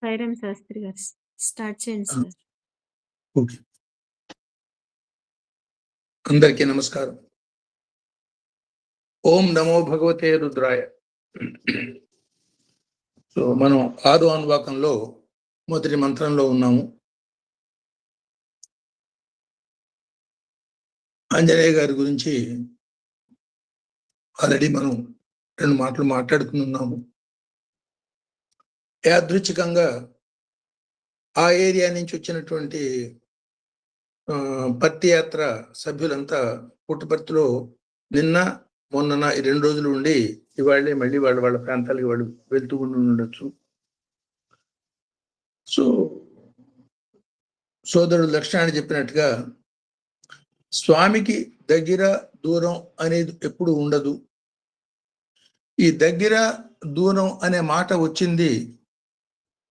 సైరం శాస్త్రి గారు స్టార్ట్ చేయండి sir. Okay, అందరికీ నమస్కారం. ఓం నమో భగవతే రుద్రాయ. సో మనం 6వ అనువాకంలో మొదటి మంత్రంలో ఉన్నాము. ఆంజనేయ గారి గురించి ఆల్రెడీ మనం 2 మాటలు మాట్లాడుకున్నాము. యాదృచ్ఛికంగా ఆ ఏరియా నుంచి వచ్చినటువంటి పత్తి యాత్ర సభ్యులంతా పుట్టపర్తిలో నిన్న మొన్న ఈ 2 రోజులు ఉండి ఇవాళ్ళే మళ్ళీ వాళ్ళ ప్రాంతాలకి వాళ్ళు వెళ్తూ ఉండొచ్చు. సో సోదరుడు లక్ష్మణుడు చెప్పినట్టుగా స్వామికి దగ్గర దూరం అనేది ఎప్పుడు ఉండదు. ఈ దగ్గర దూరం అనే మాట వచ్చింది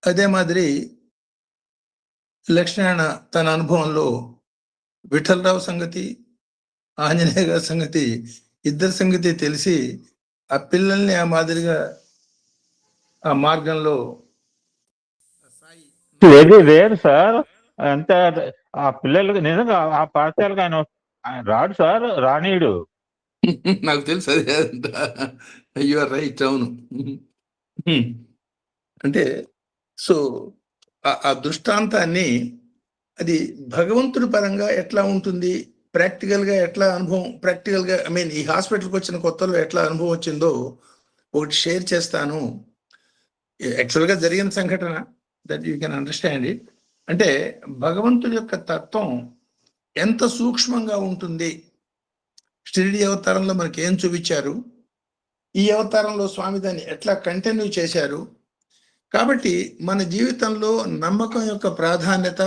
అదే మాదిరి లక్ష్మణ తన అనుభవంలో విఠలరావు సంగతి, ఆంజనేయ గారి సంగతి, ఇద్దరి సంగతి తెలిసి ఆ పిల్లల్ని ఆ మాదిరిగా ఆ మార్గంలో వెరీ రేర్ సార్. అంత ఆ పిల్లలకి నిజంగా ఆ పాఠశాలకు ఆయన రాడు సార్, రానీయుడు. నాకు తెలుసు అదే. You are right. అవును. అంటే సో ఆ దృష్టాంతాన్ని అది భగవంతుడి పరంగా ఎట్లా ఉంటుంది, ప్రాక్టికల్గా ఎట్లా అనుభవం, ప్రాక్టికల్గా ఈ హాస్పిటల్కి వచ్చిన కొత్తలో ఎట్లా అనుభవం వచ్చిందో ఒకటి షేర్ చేస్తాను. యాక్చువల్గా జరిగిన సంఘటన, that you can understand it. అంటే భగవంతుడి యొక్క తత్వం ఎంత సూక్ష్మంగా ఉంటుంది. షిరిడి అవతారంలో మనకి ఏం చూపించారు, ఈ అవతారంలో స్వామి దాన్ని ఎట్లా కంటిన్యూ చేశారు. కాబట్టి మన జీవితంలో నమ్మకం యొక్క ప్రాధాన్యత,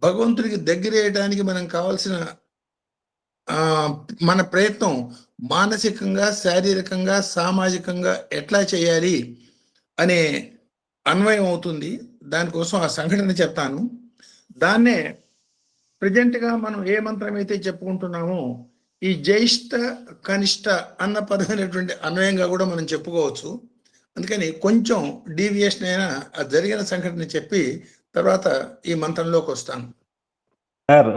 భగవంతుడికి దగ్గరేయడానికి మనం కావాల్సిన మన ప్రయత్నం మానసికంగా, శారీరకంగా, సామాజికంగా ఎట్లా చేయాలి అనే అన్వయం అవుతుంది. దానికోసం ఆ సంఘటన చెప్తాను. దాన్నే ప్రజెంట్గా మనం ఏ మంత్రం అయితే చెప్పుకుంటున్నామో ఈ జ్యేష్ఠ కనిష్ట అన్న పదమైనటువంటి అన్వయంగా కూడా మనం చెప్పుకోవచ్చు. అందుకని కొంచెం డీవియేషన్ అయినా ఆ జరిగిన సంఘటన చెప్పి తర్వాత ఈ మంత్రంలోకి వస్తాను. సార్,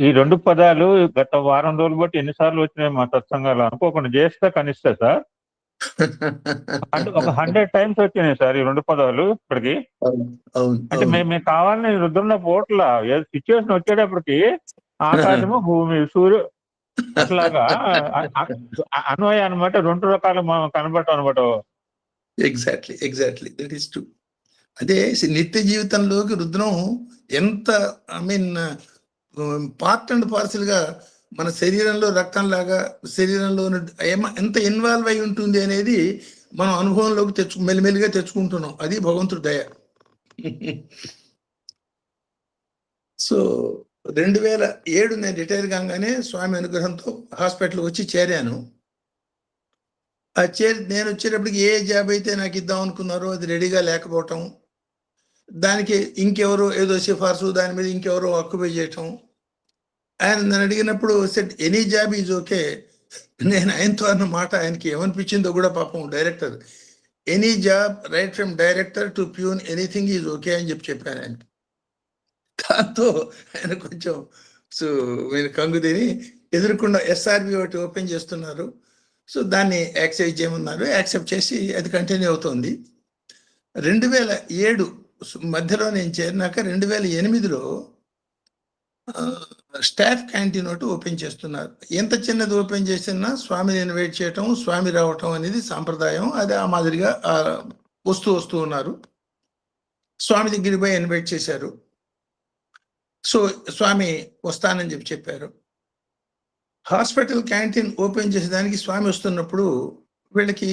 ఈ 2 పదాలు గత వారం రోజులు బట్టి ఎన్నిసార్లు వచ్చినాయి మా సత్సంగాలు అనుకోకుండా. జ్యేష్ఠ కనిష్ట సార్ ఒక 100 టైమ్స్ వచ్చినాయి సార్ ఈ 2 పదాలు ఇప్పటికి. అంటే మేము కావాలని రుద్రున్న పోట్ల సిచ్యువేషన్ వచ్చేటప్పటికి ఆకాశము, భూమి, సూర్యు అట్లాగా అన్వయం అనమాట. 2 రకాలు మనం కనబడటం అనమాట. Exactly that is true. అదే నిత్య జీవితంలోకి రుద్రం ఎంత పార్ట్ అండ్ పార్సల్ గా మన శరీరంలో రక్తంలాగా శరీరంలో ఎంత ఇన్వాల్వ్ అయి ఉంటుంది అనేది మనం అనుభవంలోకి మెల్లిమెల్లిగా తెచ్చుకుంటున్నాం. అది భగవంతుడి దయ. సో 2007 నేను రిటైర్ కాగానే స్వామి అనుగ్రహంతో హాస్పిటల్కి వచ్చి చేరాను. నేను వచ్చేటప్పటికి ఏ జాబ్ అయితే నాకు ఇద్దాం అనుకున్నారో అది రెడీగా లేకపోవటం, దానికి ఇంకెవరో ఏదో సిఫార్సు, దాని మీద ఇంకెవరో ఆక్యుపై చేయటం. ఆయన నన్ను అడిగినప్పుడు set any job is okay. నేను ఆయనతో అన్న మాట ఆయనకి ఏమనిపించిందో కూడా పాపం director, any job right from director to peon anything is okay అని చెప్పాను ఆయనకి. దాంతో ఆయన కొంచెం మీరు కంగు తిని ఎదురుకుండా SRB ఒకటి ఓపెన్ చేస్తున్నారు. సో దాన్ని యాక్సెప్ట్ చేయమన్నారు. యాక్సెప్ట్ చేసి అది కంటిన్యూ అవుతుంది. 2007 మధ్యలో నేను చేరినాక 2008లో స్టాఫ్ క్యాంటీన్ ఒకటి ఓపెన్ చేస్తున్నారు. ఎంత చిన్నది ఓపెన్ చేసినా స్వామిని ఇన్వైట్ చేయటం, స్వామి రావటం అనేది సాంప్రదాయం. అది ఆ మాదిరిగా వస్తూ ఉన్నారు. స్వామి దగ్గరికి పోయి ఇన్వైట్ చేశారు. సో స్వామి వస్తానని చెప్పారు. హాస్పిటల్ క్యాంటీన్ ఓపెన్ చేసేదానికి స్వామి వస్తున్నప్పుడు వీళ్ళకి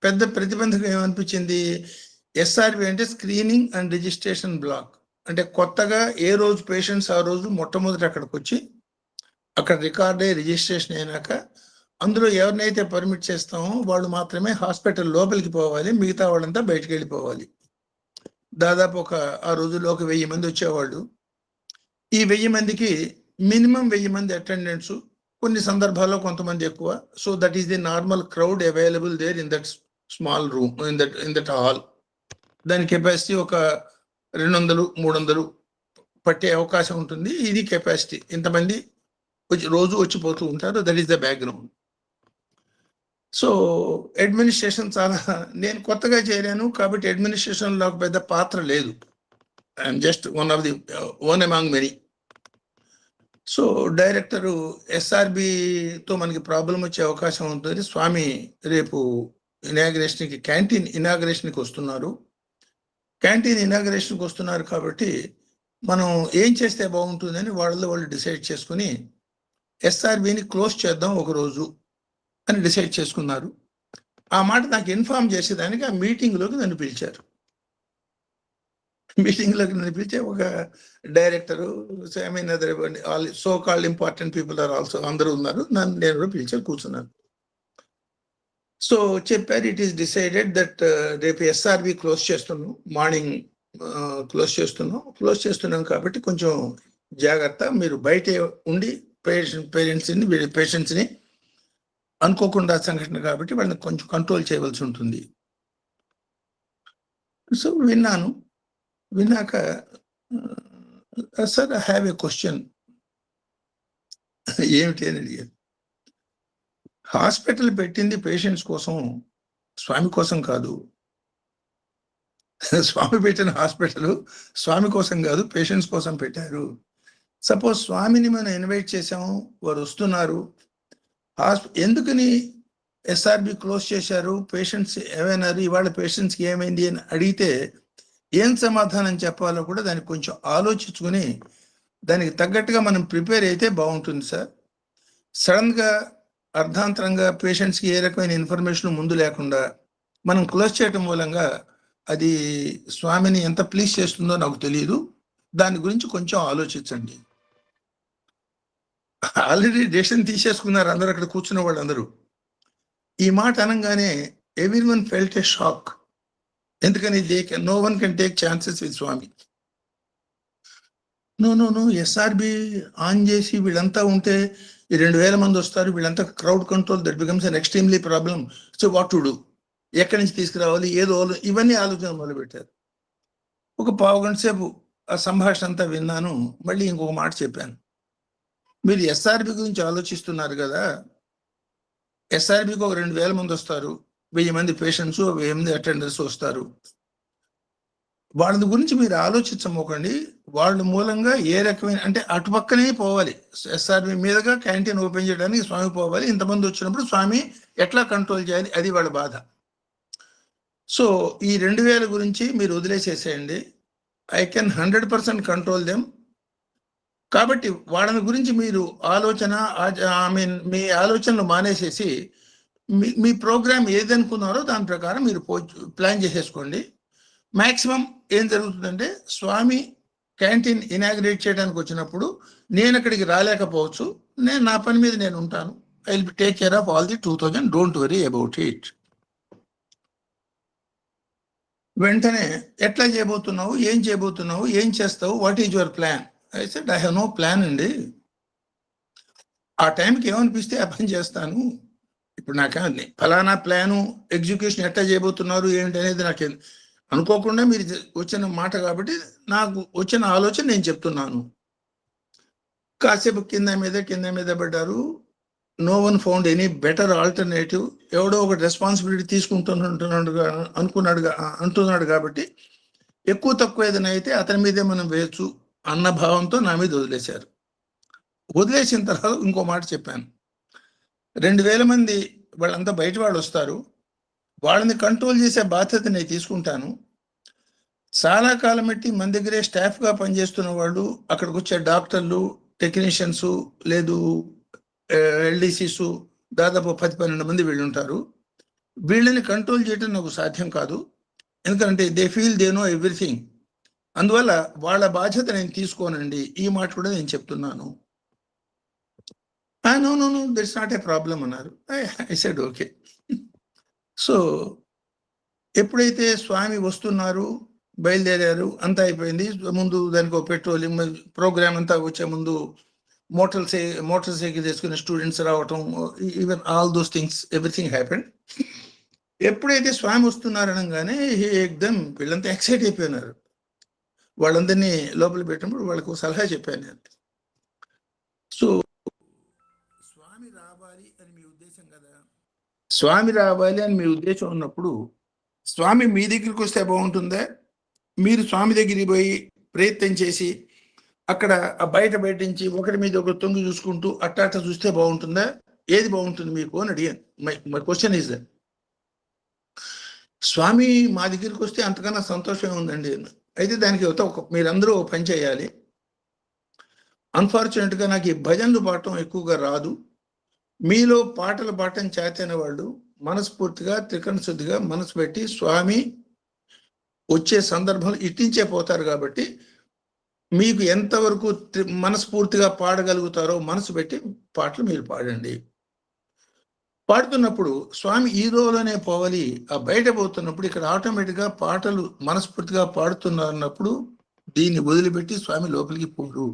పెద్ద ప్రతిబంధకం ఏమనిపించింది, SRB అంటే స్క్రీనింగ్ అండ్ రిజిస్ట్రేషన్ బ్లాక్. అంటే కొత్తగా ఏ రోజు పేషెంట్స్ ఆ రోజు మొట్టమొదటి అక్కడికి వచ్చి అక్కడ రికార్డ్ అయ్యి రిజిస్ట్రేషన్ అయినాక అందులో ఎవరినైతే పర్మిట్ చేస్తామో వాళ్ళు మాత్రమే హాస్పిటల్ లోపలికి పోవాలి, మిగతా వాళ్ళంతా బయటకు వెళ్ళిపోవాలి. దాదాపు ఆ రోజుల్లో 1000 మంది వచ్చేవాళ్ళు. ఈ 1000 మందికి మినిమం 1000 మంది అటెండెంట్స్, కొన్ని సందర్భాల్లో కొంతమంది ఎక్కువ. So that is the normal crowd available there in that small room, in that hall. దాని కెపాసిటీ 200, 300 పట్టే అవకాశం ఉంటుంది. ఇది కెపాసిటీ. ఇంతమంది రోజు వచ్చిపోతూ ఉంటారు. That is the background. So administration చాలా, నేను కొత్తగా చేరాను కాబట్టి అడ్మినిస్ట్రేషన్లో పెద్ద పాత్ర లేదు. I'm just one among many. So director ఎస్ఆర్బితో మనకి ప్రాబ్లం వచ్చే అవకాశం ఉంటుంది. స్వామి రేపు ఇనాగ్రేషన్కి, క్యాంటీన్ ఇనాగ్రేషన్కి వస్తున్నారు. క్యాంటీన్ ఇనాగ్రేషన్కి వస్తున్నారు కాబట్టి మనం ఏం చేస్తే బాగుంటుందని వాళ్ళు డిసైడ్ చేసుకుని ఎస్ఆర్బిని క్లోజ్ చేద్దాం ఒకరోజు అని డిసైడ్ చేసుకున్నారు. ఆ మాట నాకు ఇన్ఫార్మ్ చేసేదానికి ఆ మీటింగ్లోకి నన్ను పిలిచారు. మీటింగ్లోకి నన్ను పిలిచే ఒక director, I mean other all so called important people are also, అందరూ ఉన్నారు. నేను కూడా పిలిచారు, కూర్చున్నాను. సో చెప్పారు, ఇట్ ఈస్ డిసైడెడ్ దట్ రేపు ఎస్ఆర్బి క్లోజ్ చేస్తున్నాం, మార్నింగ్ క్లోజ్ చేస్తున్నాం కాబట్టి కొంచెం జాగ్రత్త, మీరు బయటే ఉండి పేషెంట్స్ని అనుకోకుండా సంఘటన కాబట్టి వాళ్ళని కొంచెం కంట్రోల్ చేయవలసి ఉంటుంది. సో విన్నాక sir I have a question. ఏమిటి అని అడిగాను. హాస్పిటల్ పెట్టింది పేషెంట్స్ కోసం, స్వామి కోసం కాదు. స్వామి పెట్టిన హాస్పిటల్ స్వామి కోసం కాదు, పేషెంట్స్ కోసం పెట్టారు. సపోజ్ స్వామిని మనం ఇన్వైట్ చేసాము, వారు వస్తున్నారు, ఎందుకని ఎస్ఆర్బి క్లోజ్ చేశారు, పేషెంట్స్ ఏమైనారు, ఇవాళ పేషెంట్స్కి ఏమైంది అని అడిగితే ఏం సమాధానం చెప్పాలో కూడా దానికి కొంచెం ఆలోచించుకుని దానికి తగ్గట్టుగా మనం ప్రిపేర్ అయితే బాగుంటుంది సార్. సడన్గా అర్ధాంతరంగా పేషెంట్స్కి ఏ రకమైన ఇన్ఫర్మేషన్ ముందు లేకుండా మనం క్లోజ్ చేయటం మూలంగా అది స్వామిని ఎంత ప్లీజ్ చేస్తుందో నాకు తెలియదు. దాని గురించి కొంచెం ఆలోచించండి. ఆల్రెడీ డెసిషన్ తీసేసుకున్నారు అందరూ, అక్కడ కూర్చున్న వాళ్ళందరూ. ఈ మాట అనగానే ఎవ్రీవన్ ఫెల్ట్ ఏ షాక్. ఎందుకని no one can take chances with Swami. No SRB on చేసి వీళ్ళంతా ఉంటే 2,000 మంది వస్తారు, వీళ్ళంతా crowd control, that becomes an extremely problem. So what to do, ఎక్కడి నుంచి తీసుకురావాలి, ఏదో ఇవన్నీ ఆలోచన మొదలుపెట్టారు. ఒక పావు గంట సేపు ఆ సంభాషణ అంతా విన్నాను. మళ్ళీ ఇంకొక మాట చెప్పాను, మీరు ఎస్ఆర్బి గురించి ఆలోచిస్తున్నారు కదా, ఎస్ఆర్బికి ఒక 2,000 మంది వస్తారు, 1000 మంది పేషెంట్స్, 1000 మంది అటెండర్స్ వస్తారు. వాళ్ళ గురించి మీరు ఆలోచించమోకండి. వాళ్ళ మూలంగా ఏ రకమైన, అంటే అటుపక్కనే పోవాలి, ఎస్ఆర్బి మీదుగా క్యాంటీన్ ఓపెన్ చేయడానికి స్వామి పోవాలి. ఇంతమంది వచ్చినప్పుడు స్వామి ఎట్లా కంట్రోల్ చేయాలి, అది వాళ్ళ బాధ. సో ఈ 2,000 గురించి మీరు వదిలేసేసేయండి. I can 100% control them. కాబట్టి వాళ్ళని గురించి మీరు మీ ఆలోచనలు మానేసేసి మీ ప్రోగ్రామ్ ఏదనుకున్నారో దాని ప్రకారం మీరు ప్లాన్ చేసేసుకోండి. మ్యాక్సిమం ఏం జరుగుతుందంటే, స్వామి క్యాంటీన్ ఇనాగ్రేట్ చేయడానికి వచ్చినప్పుడు నేను అక్కడికి రాలేకపోవచ్చు, నేను నా పని మీద నేను ఉంటాను. I will take care of all the 2,000, don't worry about it. వెంటనే ఎట్లా చేయబోతున్నావు, ఏం చేస్తావు, what is your plan? I said I have no plan అండి. ఆ టైంకి ఏమనిపిస్తే ఆ పని చేస్తాను. ఇప్పుడు నాకు ఫలానా ప్లాను, ఎగ్జిక్యూషన్ ఎట్లా చేయబోతున్నారు ఏంటి అనేది నాకు అనుకోకుండా మీరు వచ్చిన మాట కాబట్టి నాకు వచ్చిన ఆలోచన నేను చెప్తున్నాను. కాసేపు కింద మీద పడ్డారు. No one found any better alternative. ఎవడో ఒక రెస్పాన్సిబిలిటీ అంటున్నాడు కాబట్టి ఎక్కువ తక్కువ ఏదైనా అయితే అతని మీదే మనం వేయచ్చు అన్న భావంతో నా మీద వదిలేశారు. వదిలేసిన తర్వాత ఇంకో మాట చెప్పాను, 2,000 మంది వాళ్ళంతా బయట వాళ్ళు వస్తారు, వాళ్ళని కంట్రోల్ చేసే బాధ్యత నేను తీసుకుంటాను. చాలా కాలం బట్టి మన దగ్గరే స్టాఫ్గా పనిచేస్తున్న వాళ్ళు, అక్కడికి వచ్చే డాక్టర్లు, టెక్నీషియన్స్, లేదు ఎల్డీసీస్, దాదాపు 10-12 మంది వీళ్ళు ఉంటారు. వీళ్ళని కంట్రోల్ చేయడం నాకు సాధ్యం కాదు, ఎందుకంటే they feel they know everything. అందువల్ల వాళ్ళ బాధ్యత నేను తీసుకోనండి. ఈ మాట కూడా నేను చెప్తున్నాను. No that's not a problem అన్నారు. I said okay. సో ఎప్పుడైతే స్వామి వస్తున్నారు, బయలుదేరారు, అంతా అయిపోయింది. ముందు దానికి ఒక పెట్రోలింగ్ ప్రోగ్రామ్ అంతా వచ్చే ముందు మోటార్ సైకిల్ చేసుకునే స్టూడెంట్స్ రావటం, even all those things, everything happened. ఎప్పుడైతే స్వామి వస్తున్నారు అనగానే ఏకదం వీళ్ళంతా ఎక్సైట్ అయిపోయినారు. వాళ్ళందరినీ లోపల పెట్టినప్పుడు వాళ్ళకు సలహా చెప్పాను నేను. సో స్వామి రావాలి అని మీ ఉద్దేశం కదా, స్వామి రావాలి అని మీ ఉద్దేశం ఉన్నప్పుడు స్వామి మీ దగ్గరికి వస్తే బాగుంటుందా, మీరు స్వామి దగ్గరికి పోయి ప్రయత్నం చేసి అక్కడ బయట నుంచి ఒకరి మీద ఒకరు తొంగి చూసుకుంటూ అట్ట చూస్తే బాగుంటుందా, ఏది బాగుంటుంది మీకు అని అడిగాను. My question is that. Swami మా దగ్గరికి వస్తే అంతకన్నా సంతోషం ఉందండి. అయితే దానికి మీరందరూ ఒక పని చేయాలి. అన్ఫార్చునేట్గా నాకు ఈ భజనలు పాడటం ఎక్కువగా రాదు. మీలో పాటలు పాడటం చేతైన వాళ్ళు మనస్ఫూర్తిగా త్రికరణ శుద్ధిగా మనసు పెట్టి స్వామి వచ్చే సందర్భంలో ఇట్టించే పోతారు కాబట్టి మీకు ఎంతవరకు మనస్ఫూర్తిగా పాడగలుగుతారో మనసు పెట్టి పాటలు మీరు పాడండి. పాడుతున్నప్పుడు స్వామి ఈ రోజులోనే పోవాలి, ఆ బయట పోతున్నప్పుడు ఇక్కడ ఆటోమేటిక్గా పాటలు మనస్ఫూర్తిగా పాడుతున్నప్పుడు దీన్ని వదిలిపెట్టి స్వామి లోపలికి పోడు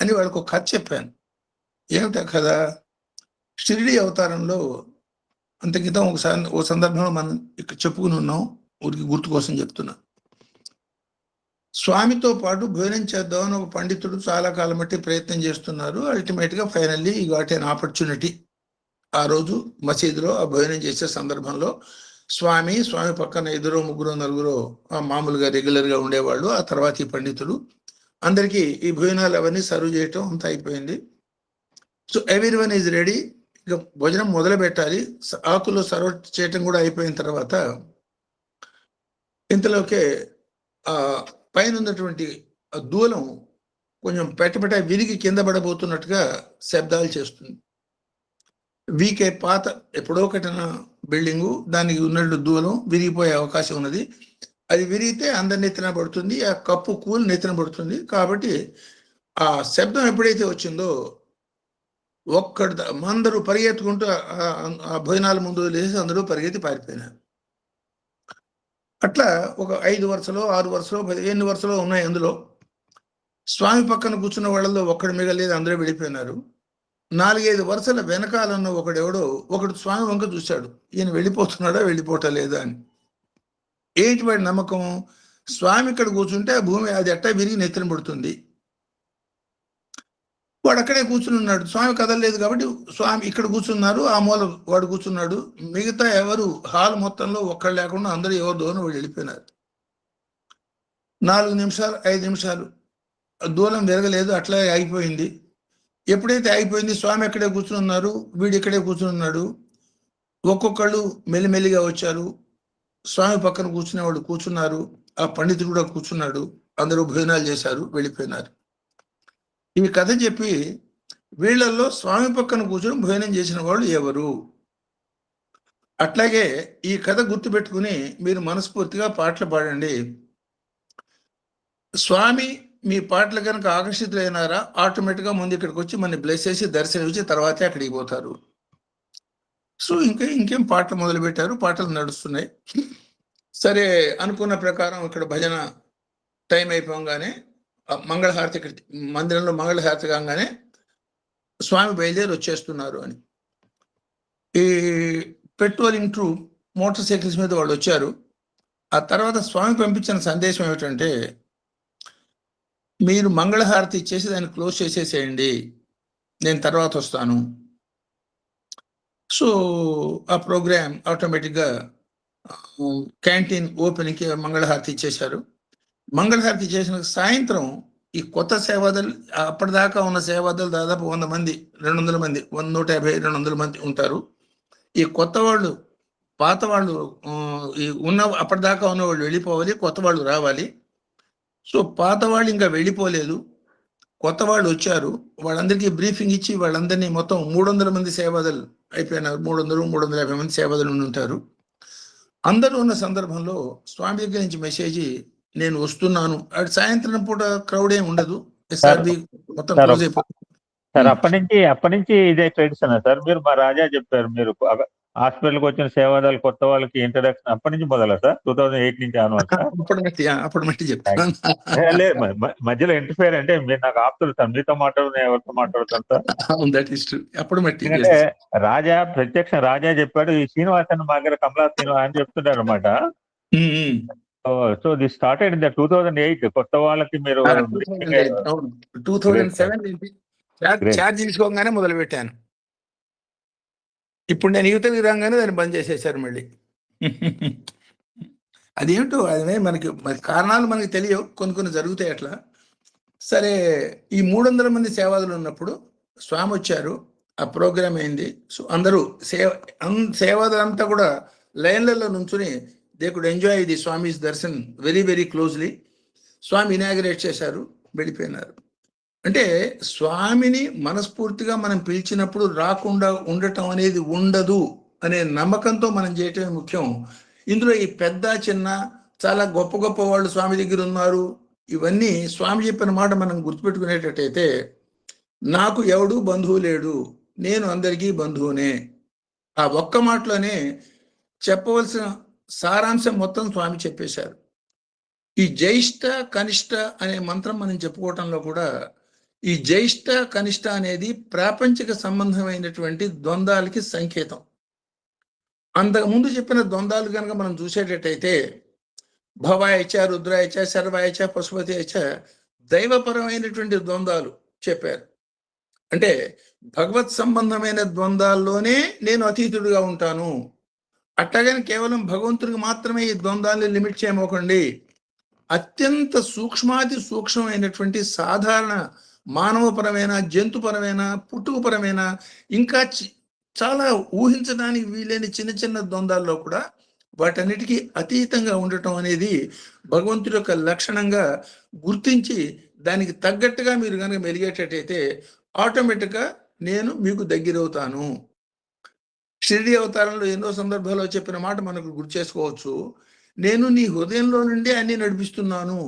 అని వాళ్ళకు ఒక కథ చెప్పాను. ఏమిటా కథ? షిరిడి అవతారంలో అంతకితం ఓ సందర్భంలో మనం ఇక్కడ చెప్పుకుని ఉన్నాం, ఊరికి గుర్తు కోసం చెప్తున్నా. స్వామితో పాటు భోజనం చేద్దామని ఒక పండితుడు చాలా కాలం బట్టి ప్రయత్నం చేస్తున్నారు. అల్టిమేట్గా ఫైనల్లీ ఈ గాట్ ఎన్ ఆపర్చునిటీ. ఆ రోజు మసీదులో ఆ భోజనం చేసే సందర్భంలో స్వామి పక్కన 2 3 4 మామూలుగా రెగ్యులర్గా ఉండేవాళ్ళు. ఆ తర్వాత ఈ పండితుడు అందరికీ ఈ భోజనాలు అవన్నీ సర్వ్ చేయటం అంతా అయిపోయింది. So everyone is ready. ఇక భోజనం మొదలు పెట్టాలి. ఆకులు సర్వ్ చేయటం కూడా అయిపోయిన తర్వాత ఇంతలోకే పైన ఉన్నటువంటి దూలం కొంచెం పెట్ట విరిగి కింద పడబోతున్నట్టుగా శబ్దాలు చేస్తుంది. వీకే పాత ఎప్పుడో కట్టిన బిల్డింగు, దానికి ఉన్నట్టు దూలం విరిగిపోయే అవకాశం ఉన్నది. అది విరిగితే అందరి నెత్తిన పడుతుంది, ఆ కప్పు కూలి నెత్తిన పడుతుంది. కాబట్టి ఆ శబ్దం ఎప్పుడైతే వచ్చిందో అందరూ పరిగెత్తుకుంటూ ఆ భోజనాల ముందు లేచి అందరూ పరిగెత్తి పారిపోయినారు. అట్లా ఒక 5 వరుసలో 6 వరుసలో 15 వరుసలో ఉన్నాయి. అందులో స్వామి పక్కన కూర్చున్న వాళ్ళలో ఒక్కడు మిగలేదు, అందరూ వెళ్ళిపోయినారు. 4-5 వరుసల వెనకాలన్న ఒకడు స్వామి వంక చూశాడు, ఈయన వెళ్ళిపోతున్నాడా వెళ్ళిపోవటలేదా అని. ఏంటి వాడి నమ్మకం? స్వామి ఇక్కడ కూర్చుంటే ఆ భూమి అది ఎట్టా విరిగి నెత్తిన పడుతుంది. వాడు అక్కడే కూర్చుని ఉన్నాడు, స్వామి కదలలేదు కాబట్టి స్వామి ఇక్కడ కూర్చున్నారు, ఆ మూల వాడు కూర్చున్నాడు. మిగతా ఎవరు హాల్ మొత్తంలో ఒక్కడు లేకుండా అందరూ ఎవరు దూరం వాళ్ళు వెళ్ళిపోయినారు. 4 నిమిషాలు 5 నిమిషాలు దూరం విరగలేదు, అట్లా ఆగిపోయింది. ఎప్పుడైతే ఆగిపోయింది, స్వామి ఎక్కడే కూర్చుని ఉన్నారు, వీడు ఇక్కడే కూర్చుని ఉన్నాడు. ఒక్కొక్కళ్ళు మెల్లిమెల్లిగా వచ్చారు. స్వామి పక్కన కూర్చునే వాళ్ళు కూర్చున్నారు, ఆ పండితుడు కూడా కూర్చున్నాడు. అందరూ భోజనాలు చేశారు, వెళ్ళిపోయినారు. ఈ కథ చెప్పి వీళ్ళల్లో స్వామి పక్కన కూర్చొని భోజనం చేసిన వాళ్ళు ఎవరు? అట్లాగే ఈ కథ గుర్తుపెట్టుకుని మీరు మనస్ఫూర్తిగా పాటలు పాడండి. స్వామి మీ పాటలు కనుక ఆకర్షితులైనారా ఆటోమేటిక్గా ముందు ఇక్కడికి వచ్చి మన బ్లెస్ చేసి దర్శనం ఇచ్చి తర్వాతే అక్కడికి పోతారు. సో ఇంకేం పాటలు మొదలు పెట్టారు, పాటలు నడుస్తున్నాయి. సరే అనుకున్న ప్రకారం ఇక్కడ భజన టైం అయిపోగానే మంగళహారతి మందిరంలో మంగళహారతి కాగానే స్వామి బయలుదేరి వచ్చేస్తున్నారు అని ఈ పెట్రోలింగ్ ట్రూప్ మోటార్ సైకిల్స్ మీద వాళ్ళు వచ్చారు. ఆ తర్వాత స్వామి పంపించిన సందేశం ఏమిటంటే, మీరు మంగళహారతి ఇచ్చేసి దాన్ని క్లోజ్ చేసేసేయండి, నేను తర్వాత వస్తాను. సో ఆ ప్రోగ్రామ్ ఆటోమేటిక్గా క్యాంటీన్ ఓపెనింగ్కి మంగళహారతి ఇచ్చేశారు. మంగళహారతి చేసిన సాయంత్రం ఈ కొత్త సేవాదలు, అప్పటిదాకా ఉన్న సేవాదలు దాదాపు 100 మంది 200 మంది 150-200 మంది ఉంటారు. ఈ కొత్త వాళ్ళు పాత వాళ్ళు అప్పటిదాకా ఉన్న వాళ్ళు వెళ్ళిపోవాలి, కొత్త వాళ్ళు రావాలి. సో పాత వాళ్ళు ఇంకా వెళ్ళిపోలేదు, కొత్త వాళ్ళు వచ్చారు. వాళ్ళందరికీ బ్రీఫింగ్ ఇచ్చి వాళ్ళందరినీ మొత్తం 300 మంది సేవాదలు అయిపోయినారు. 300-350 మంది సేవాదలు ఉంటారు. అందరూ ఉన్న సందర్భంలో స్వామి దగ్గర నుంచి మెసేజ్, నేను వస్తున్నాను. అది సాయంత్రం పూట క్రౌడ్ ఏమి ఉండదు, ఎస్ఆర్బి మొత్తం క్లోజ్ అయిపోతుంది. సార్ అప్పటి నుంచి ఇదే ట్రెడిషన్ సార్. మీరు మా రాజా చెప్పారు, మీరు హాస్పిటల్కి వచ్చిన సేవాదాలు కొత్త వాళ్ళకి ఇంట్రడక్షన్ అప్పటి నుంచి మొదలా సార్? 2008 నుంచి అప్పుడు మట్టి చెప్తాను. మధ్యలో ఇంటర్ఫేర్ అంటే మీరు నాకు ఆపుతారు సార్, మీతో మాట్లాడుతున్నా ఎవరితో మాట్లాడుతాను సార్? అప్పుడు మట్టి రాజా ప్రత్యక్ష రాజా చెప్పాడు, ఈ శ్రీనివాసన్ మా దగ్గర కమలా శ్రీనివాస్ అని చెప్తుంటారు అనమాట. So this started in the 2008 కొత్త వాళ్ళకి మీరు 2007 ఛార్జ్ తీసుకోగానే మొదలు పెట్టాను. ఇప్పుడు నేను యువతకి రాగానే దాన్ని బంద్ చేసేసారు మళ్ళీ. అదేమిటో అదే మనకి కారణాలు మనకి తెలియవు, కొన్ని జరుగుతాయి అట్లా. సరే, ఈ 300 మంది సేవాదులు ఉన్నప్పుడు స్వామి వచ్చారు, ఆ ప్రోగ్రామ్ అయింది. సో అందరూ సేవాదులంతా కూడా లైన్లలో నుంచుని they could enjoy the Swami's darshan very very closely. Swami inaugurate చేశారు, వెళ్ళిపోయినారు. అంటే స్వామిని మనస్ఫూర్తిగా మనం పిలిచినప్పుడు రాకుండా ఉండటం అనేది ఉండదు అనే నమ్మకంతో మనం చేయటమే ముఖ్యం. ఇందులో ఈ పెద్ద చిన్న చాలా గొప్ప గొప్ప వాళ్ళు స్వామి దగ్గర ఉన్నారు, ఇవన్నీ స్వామి చెప్పిన మాట మనం గుర్తుపెట్టుకునేటట్టయితే, నాకు ఎవడు బంధువు లేడు, నేను అందరికీ బంధువునే. ఆ ఒక్క మాటలోనే చెప్పవలసిన సారాంశం మొత్తం స్వామి చెప్పేశారు. ఈ జ్యేష్ఠ కనిష్ట అనే మంత్రం మనం చెప్పుకోవటంలో కూడా ఈ జ్యేష్ఠ కనిష్ట అనేది ప్రాపంచిక సంబంధమైనటువంటి ద్వంద్వాలకి సంకేతం. అంతకుముందు చెప్పిన ద్వంద్వాలు కనుక మనం చూసేటట్టయితే భవాయచ, రుద్రాయచ, శర్వాయచ, పశుపతియచ దైవపరమైనటువంటి ద్వంద్వాలు చెప్పారు. అంటే భగవత్ సంబంధమైన ద్వంద్వాల్లోనే నేను అతీతుడిగా ఉంటాను. అట్లాగని కేవలం భగవంతుడికి మాత్రమే ఈ ద్వంద్వాన్ని లిమిట్ చేయమోకండి. అత్యంత సూక్ష్మాతి సూక్ష్మమైనటువంటి సాధారణ మానవపరమైన, జంతుపరమైన, పుట్టుకపరమైన, ఇంకా చాలా ఊహించడానికి వీలైన చిన్న చిన్న ద్వంద్వాల్లో కూడా వాటన్నిటికీ అతీతంగా ఉండటం అనేది భగవంతుడి యొక్క లక్షణంగా గుర్తించి దానికి తగ్గట్టుగా మీరు కనుక మెలిగేటట్టయితే ఆటోమేటిక్గా నేను మీకు దగ్గరవుతాను. షిరిడి అవతారంలో ఎన్నో సందర్భాల్లో చెప్పిన మాట మనకు గుర్తు చేసుకోవచ్చు. నేను నీ హృదయంలో నుండి అన్ని నడిపిస్తున్నాను.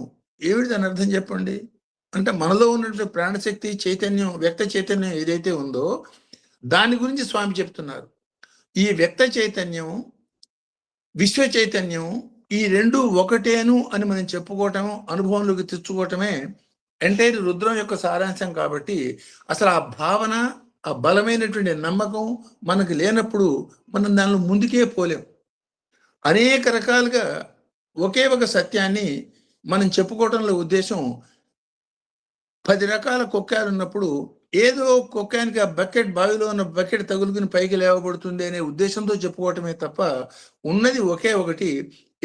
ఏమిటి దాని అర్థం చెప్పండి? అంటే మనలో ఉన్నటువంటి ప్రాణశక్తి, చైతన్యం, వ్యక్త చైతన్యం ఏదైతే ఉందో దాని గురించి స్వామి చెప్తున్నారు. ఈ వ్యక్త చైతన్యం, విశ్వ చైతన్యం, ఈ రెండు ఒకటేను అని మనం చెప్పుకోవటం, అనుభవంలోకి తెచ్చుకోవటమే ఎంటైర్ రుద్రం యొక్క సారాంశం. కాబట్టి అసలు ఆ భావన, ఆ బలమైనటువంటి నమ్మకం మనకు లేనప్పుడు మనం దానిలో ముందుకే పోలేం. అనేక రకాలుగా ఒకే ఒక సత్యాన్ని మనం చెప్పుకోవటంలో ఉద్దేశం 10 రకాల కొక్కాలు ఉన్నప్పుడు ఏదో కొక్కానికి ఆ బకెట్, బావిలో ఉన్న బకెట్ తగులుకుని పైకి లేవబడుతుంది అనే ఉద్దేశంతో చెప్పుకోవటమే తప్ప ఉన్నది ఒకే ఒకటి.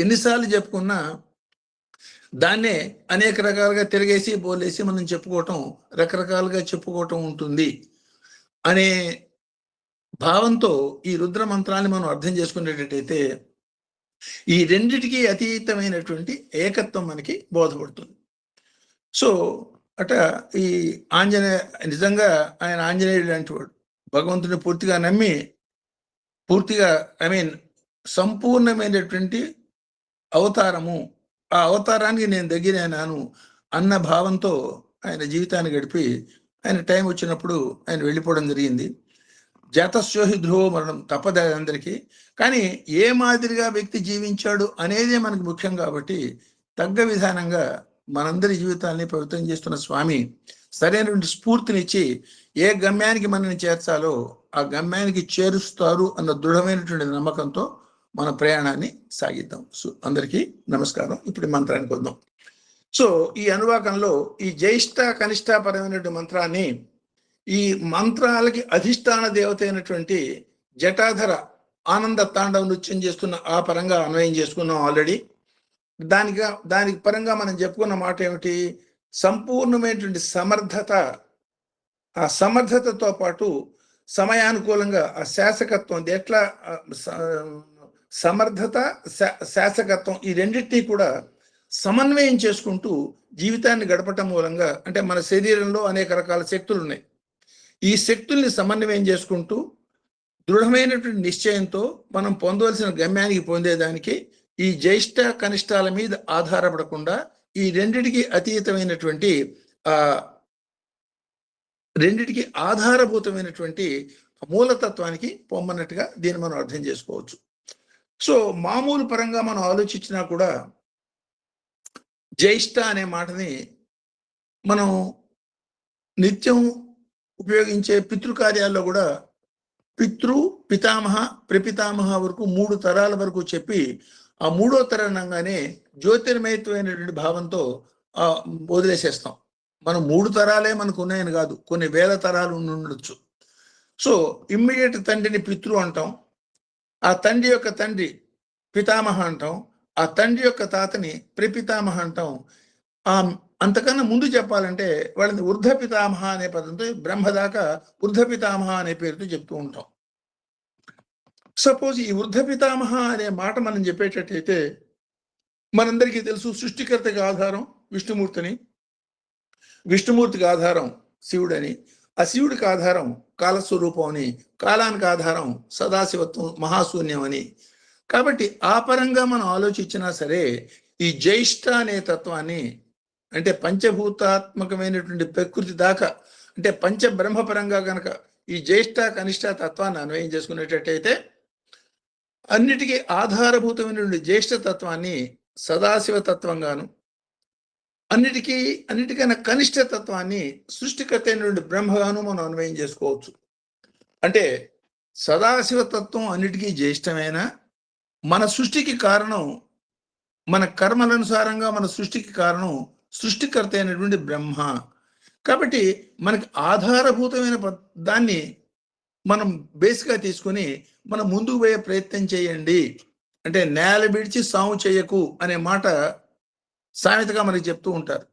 ఎన్నిసార్లు చెప్పుకున్నా దాన్నే అనేక రకాలుగా తిరగేసి బోలేసి మనం చెప్పుకోవటం, రకరకాలుగా చెప్పుకోవటం ఉంటుంది అనే భావంతో ఈ రుద్ర మంత్రాన్ని మనం అర్థం చేసుకునేటట్టయితే ఈ రెండిటికి అతీతమైనటువంటి ఏకత్వం మనకి బోధపడుతుంది. సో అట ఈ ఆంజనేయ నిజంగా ఆయన ఆంజనేయుడు లాంటి వాడు. భగవంతుని పూర్తిగా నమ్మి, పూర్తిగా సంపూర్ణమైనటువంటి అవతారము, ఆ అవతారానికి నేను దగ్గరైనాను అన్న భావంతో ఆయన జీవితాన్ని గడిపి ఆయన టైం వచ్చినప్పుడు ఆయన వెళ్ళిపోవడం జరిగింది. జాతస్యోహి ధ్రువో మరణం, తప్పదు అందరికీ. కానీ ఏ మాదిరిగా వ్యక్తి జీవించాడు అనేదే మనకు ముఖ్యం. కాబట్టి తగ్గ విధానంగా మనందరి జీవితాన్ని పవిత్రం చేస్తున్న స్వామి సరైనటువంటి స్ఫూర్తినిచ్చి ఏ గమ్యానికి మనల్ని చేర్చాలో ఆ గమ్యానికి చేరుస్తారు అన్న దృఢమైనటువంటి నమ్మకంతో మన ప్రయాణాన్ని సాగిద్దాం. సో అందరికీ నమస్కారం. ఇప్పుడు మంత్రానికి వద్దాం. సో ఈ అనువాకంలో ఈ జ్యేష్ఠ కనిష్టాపరమైనటువంటి మంత్రాన్ని, ఈ మంత్రాలకి అధిష్టాన దేవత అయినటువంటి జటాధర ఆనంద తాండవ నృత్యం చేస్తున్న ఆ పరంగా అన్వయం చేసుకున్నాం ఆల్రెడీ. దానికి పరంగా మనం చెప్పుకున్న మాట ఏమిటి? సంపూర్ణమైనటువంటి సమర్థత, ఆ సమర్థతతో పాటు సమయానుకూలంగా ఆ శాసకత్వం, ఎట్లా సమర్థత, శాసకత్వం ఈ రెండింటినీ కూడా సమన్వయం చేసుకుంటూ జీవితాన్ని గడపటం మూలంగా, అంటే మన శరీరంలో అనేక రకాల శక్తులు ఉన్నాయి. ఈ శక్తుల్ని సమన్వయం చేసుకుంటూ దృఢమైనటువంటి నిశ్చయంతో మనం పొందవలసిన గమ్యానికి పొందేదానికి ఈ జ్యేష్ఠ కనిష్టాల మీద ఆధారపడకుండా ఈ రెండిటికి అతీతమైనటువంటి రెండిటికి ఆధారభూతమైనటువంటి మూలతత్వానికి పొమ్మన్నట్టుగా దీన్ని మనం అర్థం చేసుకోవచ్చు. సో మామూలు పరంగా మనం ఆలోచించినా కూడా జ్యేష్ఠ అనే మాటని మనం నిత్యం ఉపయోగించే పితృకార్యాల్లో కూడా పితృ, పితామహ, ప్రపితామహ వరకు 3 తరాల వరకు చెప్పి ఆ మూడో తరంగానే జ్యోతిర్మయత్వమైనటువంటి భావంతో వదిలేసేస్తాం. మనం 3 తరాలే మనకు ఉన్నాయని కాదు, కొన్ని వేల తరాలు ఉండొచ్చు. సో ఇమ్మీడియట్ తండ్రిని పితృ అంటాం, ఆ తండ్రి యొక్క తండ్రి పితామహ అంటాం, ఆ తండ్రి యొక్క తాతని ప్రపితామహ అంటాం. అంతకన్నా ముందు చెప్పాలంటే వాళ్ళని వృద్ధ పితామహ అనే పదంతో బ్రహ్మ దాకా వృద్ధ పితామహ అనే పేరుతో చెప్తూ ఉంటాం. సపోజ్ ఈ వృద్ధ పితామహ అనే మాట మనం చెప్పేటట్టయితే మనందరికీ తెలుసు సృష్టికర్తకి ఆధారం విష్ణుమూర్తిని, విష్ణుమూర్తికి ఆధారం శివుడని, ఆ శివుడికి ఆధారం కాలస్వరూపం అని, కాలానికి ఆధారం సదాశివత్వం మహాశూన్యం అని. కాబట్టి ఆ పరంగా మనం ఆలోచించినా సరే ఈ జ్యేష్ఠ అనే తత్వాన్ని, అంటే పంచభూతాత్మకమైనటువంటి ప్రకృతి దాకా, అంటే పంచబ్రహ్మపరంగా కనుక ఈ జ్యేష్ఠ కనిష్ట తత్వాన్ని అన్వయం చేసుకునేటట్టయితే అన్నిటికీ ఆధారభూతమైనటువంటి జ్యేష్ఠ తత్వాన్ని సదాశివ తత్వంగాను, అన్నిటికైనా కనిష్ట తత్వాన్ని సృష్టికర్త అయినటువంటి బ్రహ్మగాను మనం అన్వయం చేసుకోవచ్చు. అంటే సదాశివ తత్వం అన్నిటికీ జ్యేష్ఠమైన, మన సృష్టికి కారణం, మన కర్మలనుసారంగా మన సృష్టికి కారణం సృష్టికర్త అయినటువంటి బ్రహ్మ. కాబట్టి మనకి ఆధారభూతమైన దాన్ని మనం బేస్గా తీసుకొని మనం ముందుకు పోయే ప్రయత్నం చేయండి. అంటే నేల విడిచి సాము చేయకు అనే మాట సామెతగా మనకి చెప్తూ ఉంటారు.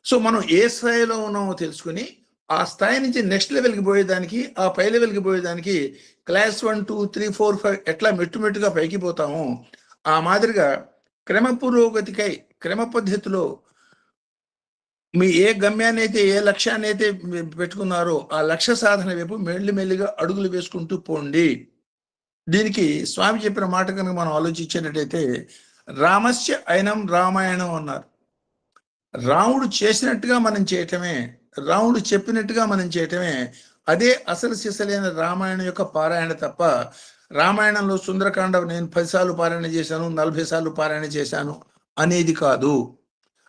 సో మనం ఏ స్థాయిలో ఉన్నామో తెలుసుకుని ఆ స్థాయి నుంచి నెక్స్ట్ లెవెల్కి పోయేదానికి, ఆ పై లెవెల్కి పోయేదానికి క్లాస్ 1, 2, 3, 4, 5 ఎట్లా మెట్టుమెట్టుగా పైకి పోతామో ఆ మాదిరిగా క్రమ పురోగతికై క్రమ పద్ధతిలో మీ ఏ గమ్యాన్ని అయితే, ఏ లక్ష్యాన్ని అయితే పెట్టుకున్నారో ఆ లక్ష్య సాధన వైపు మెల్లిమెల్లిగా అడుగులు వేసుకుంటూ పోండి. దీనికి స్వామి చెప్పిన మాట కనుక మనం ఆలోచించేటట్టయితే రామస్య అయినం రామాయణం అన్నారు. రాముడు చేసినట్టుగా మనం చేయటమే, రాముడు చెప్పినట్టుగా మనం చేయటమే, అదే అసలు సిసలైన రామాయణం యొక్క పారాయణ తప్ప రామాయణంలో సుందరకాండ నేను 10 సార్లు పారాయణ చేశాను, 40 సార్లు పారాయణ చేశాను అనేది కాదు.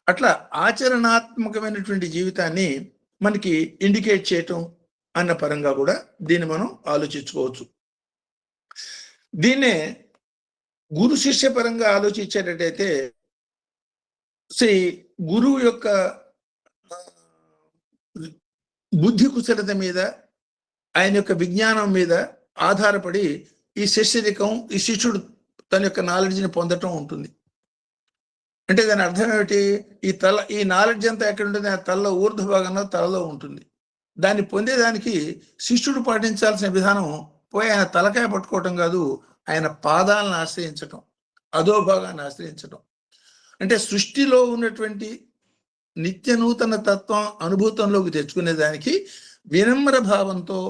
అట్లా ఆచరణాత్మకమైనటువంటి జీవితాన్ని మనకి ఇండికేట్ చేయటం అన్న పరంగా కూడా దీన్ని మనం ఆలోచించుకోవచ్చు. దీన్నే గురు శిష్య పరంగా ఆలోచించేటట్టయితే గురువు యొక్క బుద్ధి కుశలత మీద, ఆయన యొక్క విజ్ఞానం మీద ఆధారపడి ఈ శిష్యరికం, ఈ శిష్యుడు తన యొక్క నాలెడ్జ్ని పొందటం ఉంటుంది. అంటే దాని అర్థం ఏమిటి? ఈ నాలెడ్జ్ అంతా ఎక్కడ ఉంటుంది? ఆ తలలో ఊర్ధ్వ భాగంలో తలలో ఉంటుంది. దాన్ని పొందేదానికి శిష్యుడు పాటించాల్సిన విధానం పోయి ఆయన తలకాయ పట్టుకోవటం కాదు, ఆయన పాదాలను ఆశ్రయించటం, అధోభాగాన్ని ఆశ్రయించటం. అంటే సృష్టిలో ఉన్నటువంటి నిత్య నూతన తత్వం అనుభూతంలోకి తెచ్చుకునేదానికి వినమ్ర భావంతో,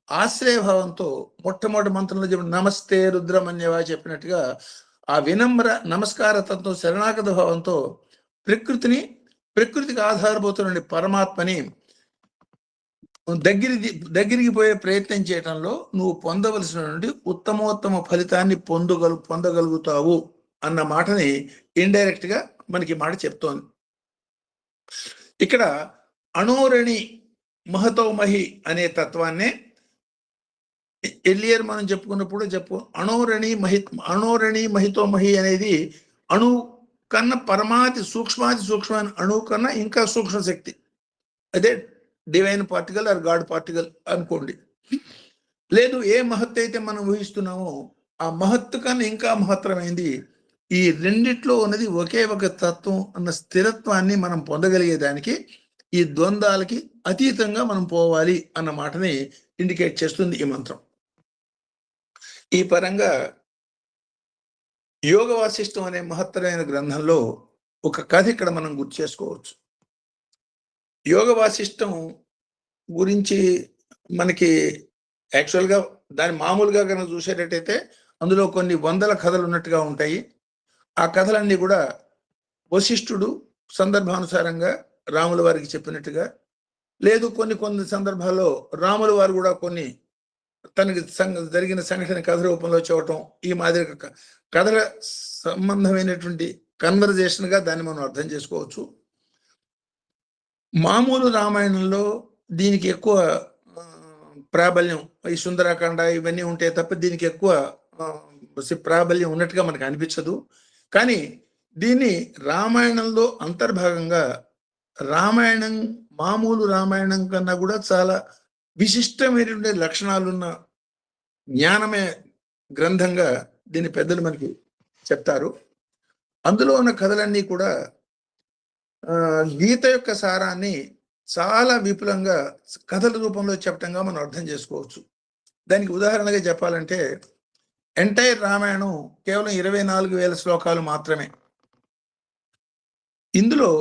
ఆశ్రయభావంతో, మొట్టమొదటి మంత్రంలో చెప్పిన నమస్తే రుద్రమన్యవా చెప్పినట్టుగా ఆ వినమ్ర నమస్కార తత్వం, శరణాగత భావంతో ప్రకృతికి ఆధారభూతున్న పరమాత్మని దగ్గరికి పోయే ప్రయత్నం చేయటంలో నువ్వు పొందవలసినటువంటి ఉత్తమోత్తమ ఫలితాన్ని పొందగలుగుతావు అన్న మాటని ఇండైరెక్ట్ గా మనకి మాట చెప్తోంది. ఇక్కడ అణోరణి మహతోమహి అనే తత్వాన్నే ఎర్లియర్ మనం చెప్పుకున్నప్పుడు అణోరణి మహితోమహి అనేది అణు కన్నా పరమాతి సూక్ష్మమైన అణువు కన్నా ఇంకా సూక్ష్మ శక్తి, అదే divine particle or god particle అనుకోండి. లేదు ఏ మహత్తు అయితే మనం ఊహిస్తున్నామో ఆ మహత్తు కన్నా ఇంకా మహత్తరమైంది ఈ రెండిట్లో ఉన్నది ఒకే ఒక తత్వం అన్న స్థిరత్వాన్ని మనం పొందగలిగేదానికి ఈ ద్వంద్వాలకి అతీతంగా మనం పోవాలి అన్న మాటని ఇండికేట్ చేస్తుంది ఈ మంత్రం. ఈ పరంగా యోగ వాసిష్టం అనే మహత్తరమైన గ్రంథంలో ఒక కథ ఇక్కడ మనం గుర్తు చేసుకోవచ్చు. యోగ వాసిష్టం గురించి మనకి యాక్చువల్గా దాని మామూలుగా కనుక చూసేటట్టయితే అందులో కొన్ని వందల కథలు ఉన్నట్టుగా ఉంటాయి. ఆ కథలన్నీ కూడా వశిష్ఠుడు సందర్భానుసారంగా రాముల వారికి చెప్పినట్టుగా, లేదు కొన్ని సందర్భాల్లో రాముల వారు కూడా కొన్ని తనకి జరిగిన సంఘటన కథ రూపంలో చూడటం, ఈ మాదిరి కథల సంబంధమైనటువంటి కన్వర్జేషన్గా దాన్ని మనం అర్థం చేసుకోవచ్చు. మామూలు రామాయణంలో దీనికి ఎక్కువ ప్రాబల్యం, ఈ సుందరాకాండ ఇవన్నీ ఉంటే తప్ప దీనికి ఎక్కువ ప్రాబల్యం ఉన్నట్టుగా మనకు అనిపించదు. కానీ దీన్ని రామాయణంలో అంతర్భాగంగా రామాయణం మామూలు రామాయణం కన్నా కూడా చాలా విశిష్టమైనటువంటి లక్షణాలున్న జ్ఞానమే గ్రంథంగా దీన్ని పెద్దలు మనకి చెప్తారు. అందులో ఉన్న కథలన్నీ కూడా గీత యొక్క సారాన్ని చాలా విపులంగా కథల రూపంలో చెప్పటంగా మనం అర్థం చేసుకోవచ్చు. దానికి ఉదాహరణగా చెప్పాలంటే ఎంటైర్ రామాయణం కేవలం 24,000 శ్లోకాలు మాత్రమే. ఇందులో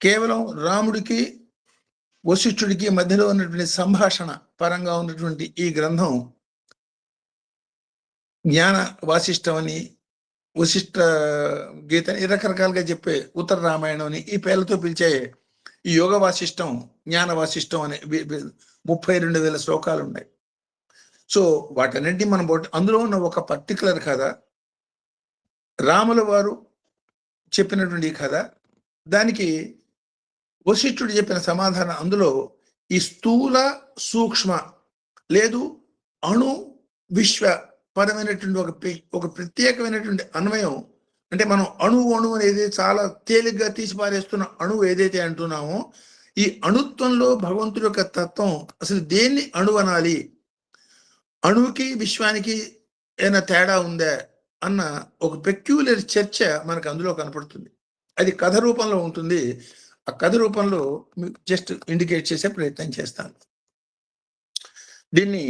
కేవలం రాముడికి వశిష్ఠుడికి మధ్యలో ఉన్నటువంటి సంభాషణ పరంగా ఉన్నటువంటి ఈ గ్రంథం జ్ఞాన వాసిష్టం అని, వశిష్ఠ గీత రకరకాలుగా చెప్పే ఉత్తర రామాయణం అని ఈ పేర్లతో పిలిచే ఈ యోగ వాసిష్టం, జ్ఞాన వాసిష్టం అనే 32,000 శ్లోకాలు ఉన్నాయి. సో వాటన్నింటినీ మనం అందులో ఉన్న ఒక పర్టికులర్ కథ, రాముల వారు చెప్పినటువంటి కథ, దానికి వశిష్ఠుడు చెప్పిన సమాధానం. అందులో ఈ స్థూల సూక్ష్మ లేదు అణు విశ్వ పరమైనటువంటి ఒక ప్రత్యేకమైనటువంటి అన్వయం. అంటే మనం అణువు అనేది చాలా తేలిగ్గా తీసిపారేస్తున్న అణువు ఏదైతే అంటున్నామో, ఈ అణుత్వంలో భగవంతుడి యొక్క తత్వం అసలు దేన్ని అణువు అనాలి, అణువుకి విశ్వానికి ఏమైనా తేడా ఉందా అన్న ఒక పెక్యులర్ చర్చ మనకు అందులో కనపడుతుంది. అది కథ రూపంలో ఉంటుంది. ఆ కథ రూపంలో జస్ట్ ఇండికేట్ చేసే ప్రయత్నం చేస్తాను. దీన్ని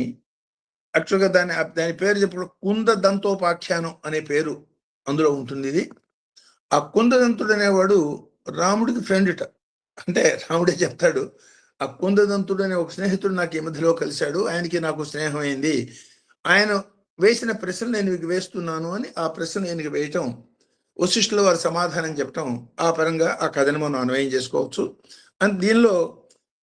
యాక్చువల్గా దాని పేరు చెప్పడం కుందదంతోపాఖ్యానం అనే పేరు అందులో ఉంటుంది. ఇది ఆ కుందదంతుడు అనేవాడు రాముడికి ఫ్రెండ్ట. అంటే రాముడే చెప్తాడు, ఆ కుందదంతుడు అనే ఒక స్నేహితుడు నాకు ఈ మధ్యలో కలిశాడు, ఆయనకి నాకు స్నేహం అయింది, ఆయన వేసిన ప్రశ్న నేను మీకు వేస్తున్నాను అని ఆ ప్రశ్న నేను వేయటం, వశిష్ఠుల వారి సమాధానం చెప్పటం, ఆ పరంగా ఆ కథను మనం అన్వయం చేసుకోవచ్చు. అండ్ దీనిలో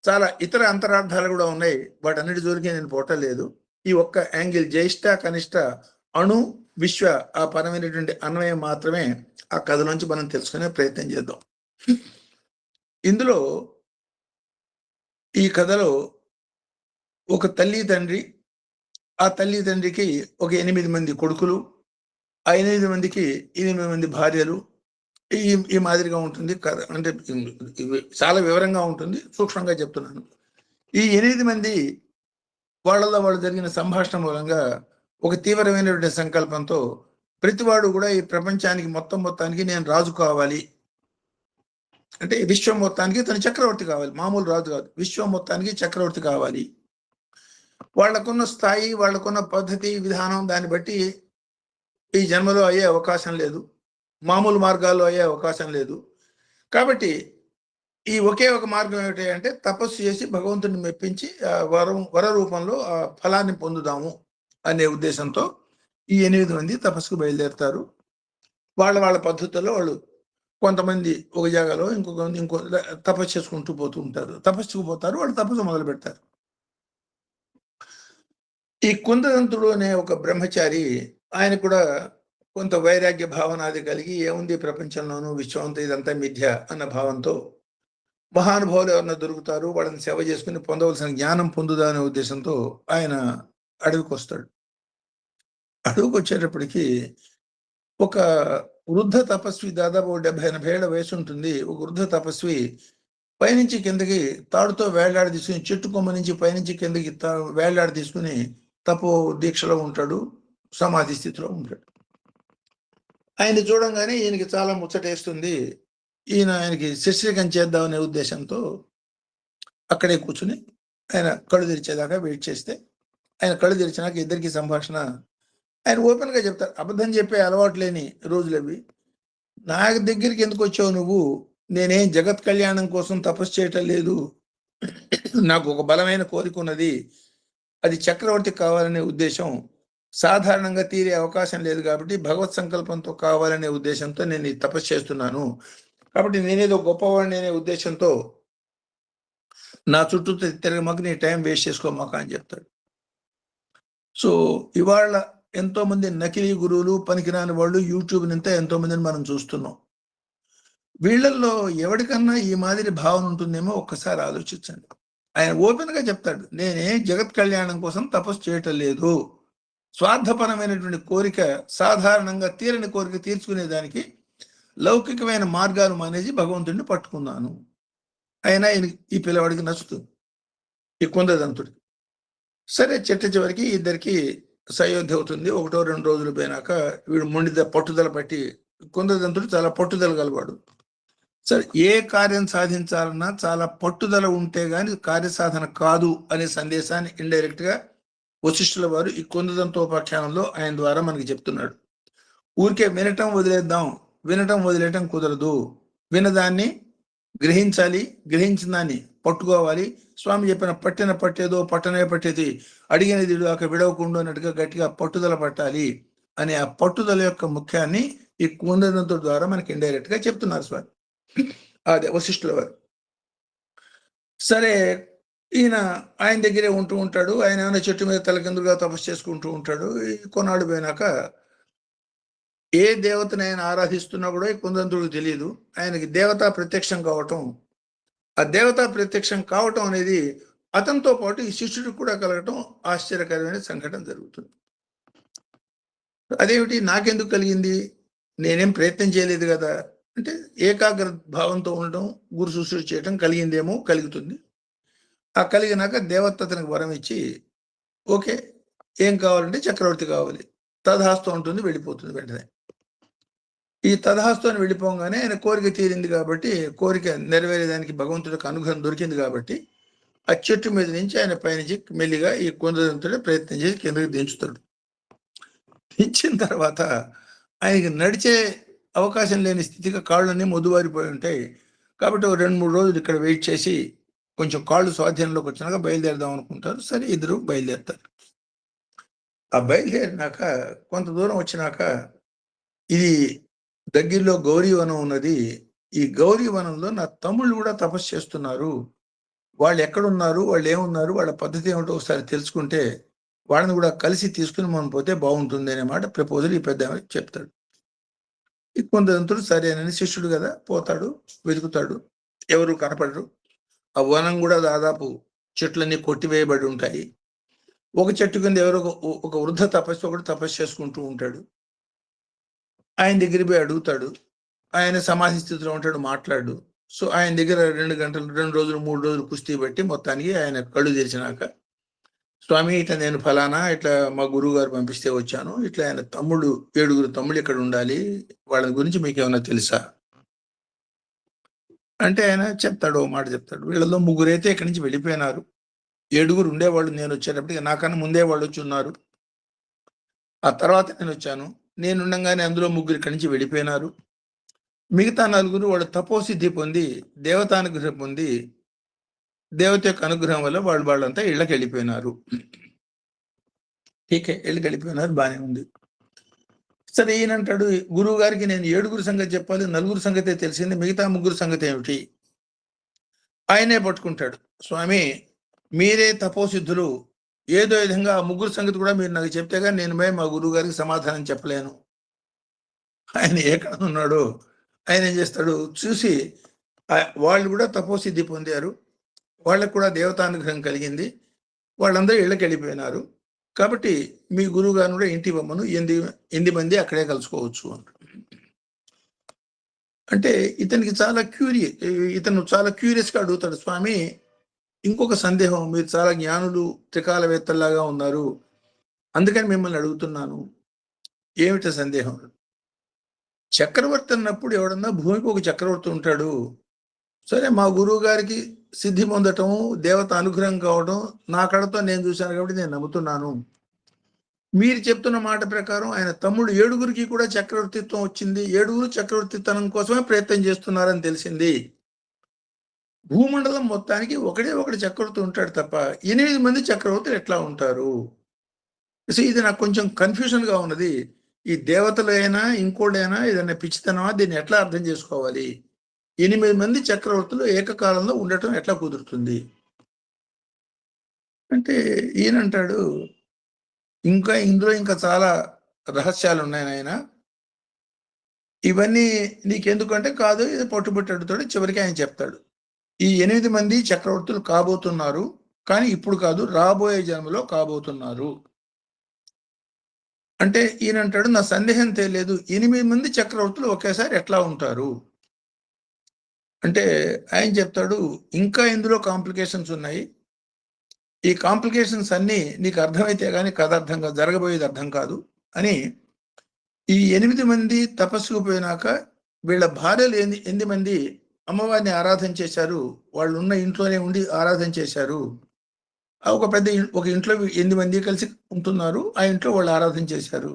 చాలా ఇతర అంతరార్థాలు కూడా ఉన్నాయి, వాటన్నిటి జోలికి నేను పోవటలేదు. ఈ ఒక్క యాంగిల్ జ్యేష్ఠ కనిష్ట అణు విశ్వ ఆ పరమైనటువంటి అన్వయం మాత్రమే ఆ కథ నుంచి మనం తెలుసుకునే ప్రయత్నం చేద్దాం. ఇందులో ఈ కథలో ఒక తల్లి తండ్రి, ఆ తల్లి తండ్రికి ఒక 8 మంది కొడుకులు, ఆ 8 మందికి 8 మంది భార్యలు, ఈ మాదిరిగా ఉంటుంది కథ. అంటే చాలా వివరంగా ఉంటుంది, సూక్ష్మంగా చెప్తున్నాను. ఈ 8 మంది వాళ్ళలో వాళ్ళు జరిగిన సంభాషణ మూలంగా ఒక తీవ్రమైనటువంటి సంకల్పంతో ప్రతివాడు కూడా ఈ ప్రపంచానికి మొత్తానికి నేను రాజు కావాలి, అంటే విశ్వం మొత్తానికి తను చక్రవర్తి కావాలి, మామూలు రాజు కాదు, విశ్వం మొత్తానికి చక్రవర్తి కావాలి. వాళ్ళకున్న స్థాయి, వాళ్ళకున్న పద్ధతి విధానం దాన్ని బట్టి ఈ జన్మలో అయ్యే అవకాశం లేదు, మామూలు మార్గాల్లో అయ్యే అవకాశం లేదు. కాబట్టి ఈ ఒకే ఒక మార్గం ఏమిటి అంటే తపస్సు చేసి భగవంతుని మెప్పించి వర రూపంలో ఆ ఫలాన్ని పొందుదాము అనే ఉద్దేశంతో ఈ 8 మంది తపస్సుకు బయలుదేరుతారు. వాళ్ళ పద్ధతుల్లో వాళ్ళు కొంతమంది ఒక జాగాలో ఇంకో తపస్సు చేసుకుంటూ పోతూ ఉంటారు. తపస్సుకు పోతారు, వాళ్ళు తపస్సు మొదలు పెడతారు. ఈ కుందదంతుడు అనే ఒక బ్రహ్మచారి, ఆయన కూడా కొంత వైరాగ్య భావనాది కలిగి ఏముంది ప్రపంచంలోనూ విశ్వం ఇదంతా మిథ్య అన్న భావంతో మహానుభావులు ఎవరన్నా దొరుకుతారు, వాళ్ళని సేవ చేసుకుని పొందవలసిన జ్ఞానం పొందుదా అనే ఉద్దేశంతో ఆయన అడవికి వస్తాడు. అడవికి వచ్చేటప్పటికి ఒక వృద్ధ తపస్వి, దాదాపు 70-80 ఏళ్ల వయసు ఉంటుంది, ఒక వృద్ధ తపస్వి పైనుంచి కిందకి తాడుతో వేళ్లాడి తీసుకుని, చెట్టు కొమ్మ నుంచి పైనుంచి కిందకి వేళ్లాడి తీసుకుని తపో దీక్షలో ఉంటాడు, సమాధి స్థితిలో ఉంటాడు. ఆయన చూడంగానే ఈయనకి చాలా ముచ్చటేస్తుంది. ఆయనకి శస్త్రీకరణ చేద్దామనే ఉద్దేశంతో అక్కడే కూర్చుని ఆయన కళ్ళు తెరిచేదాకా వెయిట్ చేస్తే, ఆయన కళ్ళు తెరిచినాక ఇద్దరికి సంభాషణ ఆయన ఓపెన్గా చెప్తారు. అబద్ధం చెప్పే అలవాటు లేని రోజులు అవి. నా దగ్గరికి ఎందుకు వచ్చావు నువ్వు, నేనేం జగత్ కళ్యాణం కోసం తపస్సు చేయటం లేదు, నాకు ఒక బలమైన కోరిక ఉన్నది, అది చక్రవర్తి కావాలనే ఉద్దేశం, సాధారణంగా తీరే అవకాశం లేదు కాబట్టి భగవత్ సంకల్పంతో కావాలనే ఉద్దేశంతో నేను ఈ తపస్సు చేస్తున్నాను, కాబట్టి నేనేదో గొప్పవాడిని అనే ఉద్దేశంతో నా చుట్టూ తిరగమాక నీ టైం వేస్ట్ చేసుకోమాక అని చెప్తాడు. సో ఇవాళ ఎంతో మంది నకిలీ గురువులు, పనికిరాని వాళ్ళు యూట్యూబ్ నింత ఎంతో మందిని మనం చూస్తున్నాం. వీళ్ళల్లో ఎవరికన్నా ఈ మాదిరి భావన ఉంటుందేమో ఒక్కసారి ఆలోచించండి. ఆయన ఓపెన్ గా చెప్తాడు, నేనే జగత్ కళ్యాణం కోసం తపస్సు చేయటం లేదు, స్వార్థపరమైనటువంటి కోరిక సాధారణంగా తీరని కోరిక తీర్చుకునేదానికి లౌకికమైన మార్గాలు మానేసి భగవంతుడిని పట్టుకున్నాను. అయినా ఈ పిల్లవాడికి నచ్చుతుంది, ఈ కుందదంతుడికి. సరే, చివరికి ఇద్దరికి సయోధ్య అవుతుంది. 1-2 రోజులు పోయినాక వీడు పట్టుదల పట్టి, కుందదంతుడు చాలా పట్టుదల గలవాడు. సరే, ఏ కార్యం సాధించాలన్నా చాలా పట్టుదల ఉంటే గాని కార్యసాధన కాదు అనే సందేశాన్ని ఇండైరెక్ట్ గా వశిష్ఠుల వారు ఈ కుందదంతోపాఖ్యానంలో ఆయన ద్వారా మనకి చెప్తున్నాడు. ఊరికే వినటం వదిలేయటం కుదరదు. వినదాన్ని గ్రహించాలి, గ్రహించిన దాన్ని పట్టుకోవాలి. స్వామి చెప్పిన పట్టేదో పట్టేది అడిగినది అక్కడ విడవకుండా అన్నట్టుగా గట్టిగా పట్టుదల పట్టాలి అనే ఆ పట్టుదల యొక్క ముఖ్యాన్ని ఈ కుందదంతుడి ద్వారా మనకి ఇండైరెక్ట్ గా చెప్తున్నారు స్వామి, అదే వశిష్ఠుల వారు. సరే, ఆయన దగ్గరే ఉంటూ ఉంటాడు. ఆయన ఏమైనా చెట్టు మీద తలకిందులుగా తపస్సు చేసుకుంటూ ఉంటాడు. కొన్నాళ్ళు పోయినాక ఏ దేవతని ఆయన ఆరాధిస్తున్నా కూడా ఈ కుందదంతుడికి తెలియదు. ఆయనకి దేవతా ప్రత్యక్షం కావటం, ఆ దేవతా ప్రత్యక్షం కావటం అనేది అతనితో పాటు ఈ శిష్యుడికి కూడా కలగటం ఆశ్చర్యకరమైన సంఘటన జరుగుతుంది. అదేమిటి, నాకెందుకు కలిగింది, నేనేం ప్రయత్నం చేయలేదు కదా అంటే, ఏకాగ్ర భావంతో ఉండటం, గురు శుశ్రూష చేయటం కలిగిందేమో, కలుగుతుంది. ఆ కలిగినాక దేవత అతనికి వరం ఇచ్చి, ఓకే ఏం కావాలంటే చక్రవర్తి కావాలి, తదహాస్తం ఉంటుంది, వెళ్ళిపోతుంది వెంటనే. ఈ తదహాస్తాన్ని వెళ్ళిపోగానే ఆయన కోరిక తీరింది కాబట్టి, కోరిక నెరవేరేదానికి భగవంతుడికి అనుగ్రహం దొరికింది కాబట్టి, ఆ చెట్టు మీద నుంచి ఆయన పైనుంచి మెల్లిగా ఈ కుందదంతుడే ప్రయత్నం చేసి కిందకి దించుతాడు. దించిన తర్వాత ఆయనకి నడిచే అవకాశం లేని స్థితిగా కాళ్ళన్నీ మొద్దుబారిపోయి ఉంటాయి. కాబట్టి 2-3 రోజులు ఇక్కడ వెయిట్ చేసి కొంచెం కాళ్ళు స్వాధీనంలోకి వచ్చినాక బయలుదేరదాం అనుకుంటారు. సరే, ఇద్దరు బయలుదేరుతారు. ఆ బయలుదేరినాక కొంత దూరం వచ్చినాక, ఇది దగ్గరలో గౌరీవనం ఉన్నది. ఈ గౌరీవనంలో నా తమ్ముళ్ళు కూడా తపస్సు చేస్తున్నారు. వాళ్ళు ఎక్కడున్నారు, వాళ్ళు ఏమున్నారు, వాళ్ళ పద్ధతి ఏమిటో ఒకసారి తెలుసుకుంటే వాళ్ళని కూడా కలిసి తీసుకుని మనం పోతే బాగుంటుంది అనే మాట ప్రపోజల్ ఈ పెద్ద చెప్తాడు. ఈ కుందదంతుడు సరేనని, శిష్యుడు కదా, పోతాడు, వెతుకుతాడు, ఎవరు కనపడరు. ఆ వనం కూడా దాదాపు చెట్లన్నీ కొట్టివేయబడి ఉంటాయి. ఒక చెట్టు కింద ఎవరో ఒక వృద్ధ ఒకటి తపస్సు చేసుకుంటూ ఉంటాడు. ఆయన దగ్గరికి పోయి అడుగుతాడు. ఆయన సమాధి స్థితిలో ఉంటాడు, మాట్లాడు. సో ఆయన దగ్గర 2 గంటలు, 2 రోజులు, 3 రోజులు కుస్తీ బట్టి మొత్తానికి ఆయన కళ్ళు తెరిచినాక, స్వామి ఇట్లా నేను ఫలానా ఇట్లా మా గురువు గారు పంపిస్తే వచ్చాను, ఇట్లా ఆయన 7 తమ్ముళ్ళు ఇక్కడ ఉండాలి, వాళ్ళ గురించి మీకు ఏమైనా తెలుసా అంటే ఆయన చెప్తాడు, ఓ మాట చెప్తాడు. వీళ్ళలో 3 అయితే ఇక్కడి నుంచి వెళ్ళిపోయినారు, 7 ఉండేవాళ్ళు. నేను వచ్చేటప్పటికి నాకన్నా ముందే వాళ్ళు వచ్చి ఉన్నారు. ఆ తర్వాత నేను వచ్చాను. నేను ఉండగానే అందులో 3 ఇక్కడి నుంచి వెళ్ళిపోయినారు. మిగతా 4 వాళ్ళు తపోసిద్ధి పొంది, దేవతానుగ్రహం పొంది, దేవత యొక్క అనుగ్రహం వల్ల వాళ్ళంతా ఇళ్ళకి వెళ్ళిపోయినారు. ఠీకే, ఇళ్ళకి వెళ్ళిపోయినారు, బానే ఉంది. సరే, ఈయనంటాడు, గురువు గారికి నేను 7 సంగతి చెప్పాలి, 4 సంగతే తెలిసింది, మిగతా 3 సంగతి ఏమిటి? ఆయనే పట్టుకుంటాడు. స్వామి, మీరే తపోసిద్ధులు, ఏదో విధంగా ఆ 3 సంగతి కూడా మీరు నాకు చెప్తేగా నేను మా గురువు గారికి సమాధానం చెప్పలేను. ఆయన ఎక్కడ ఉన్నాడో ఆయన ఏం చేస్తాడు చూసి, వాళ్ళు కూడా తపోసిద్ధి పొందారు, వాళ్ళకు కూడా దేవతానుగ్రహం కలిగింది, వాళ్ళందరూ ఇళ్ళకి వెళ్ళిపోయినారు. కాబట్టి మీ గురువు గారిని కూడా ఇంటి బొమ్మను 8 మంది అక్కడే కలుసుకోవచ్చు అంటే, ఇతను చాలా క్యూరియస్ గా అడుగుతాడు. స్వామి, ఇంకొక సందేహం, మీరు చాలా జ్ఞానులు, త్రికాలవేత్తల్లాగా ఉన్నారు, అందుకని మిమ్మల్ని అడుగుతున్నాను, ఏమిటి సందేహం? చక్రవర్తి అన్నప్పుడు ఎవడన్నా భూమికి ఒక చక్రవర్తి ఉంటాడు. సరే, మా గురువు గారికి సిద్ధి పొందటం, దేవత అనుగ్రహం కావడం నా కడతో నేను చూశాను కాబట్టి నేను నమ్ముతున్నాను. మీరు చెప్తున్న మాట ప్రకారం ఆయన తమ్ముడు 7 కూడా చక్రవర్తిత్వం వచ్చింది, 7 చక్రవర్తితనం కోసమే ప్రయత్నం చేస్తున్నారని తెలిసింది. భూమండలం మొత్తానికి ఒకడే చక్రవర్తి ఉంటాడు తప్ప 8 మంది చక్రవర్తులు ఎట్లా ఉంటారు? సో ఇది నాకు కొంచెం కన్ఫ్యూజన్ గా ఉన్నది. ఈ దేవతలైనా ఇంకోడైనా ఏదైనా పిచ్చితనమా, దీన్ని ఎట్లా అర్థం చేసుకోవాలి? 8 మంది చక్రవర్తులు ఏకకాలంలో ఉండటం ఎట్లా కుదురుతుంది అంటే, ఈయనంటాడు, ఇందులో ఇంకా చాలా రహస్యాలు ఉన్నాయి నాయన, ఇవన్నీ నీకెందుకంటే, కాదు ఇది పట్టుబట్టడుతాడు. చివరికి ఆయన చెప్తాడు, ఈ 8 మంది చక్రవర్తులు కాబోతున్నారు, కానీ ఇప్పుడు కాదు, రాబోయే జన్మలో కాబోతున్నారు. అంటే ఈయన అంటాడు, నా సందేహం తెలియదు, 8 మంది చక్రవర్తులు ఒకేసారి ఎట్లా ఉంటారు అంటే ఆయన చెప్తాడు, ఇంకా ఇందులో కాంప్లికేషన్స్ ఉన్నాయి. ఈ కాంప్లికేషన్స్ అన్నీ నీకు అర్థమైతే కానీ కథ అర్థం కాదు, జరగబోయేది అర్థం కాదు అని. ఈ 8 మంది తపస్సుకు పోయినాక వీళ్ళ భార్యలు 8 మంది అమ్మవారిని ఆరాధన చేశారు. వాళ్ళు ఉన్న ఇంట్లోనే ఉండి ఆరాధన చేశారు. ఒక పెద్ద ఒక ఇంట్లో 8 మంది కలిసి ఉంటున్నారు. ఆ ఇంట్లో వాళ్ళు ఆరాధన చేశారు.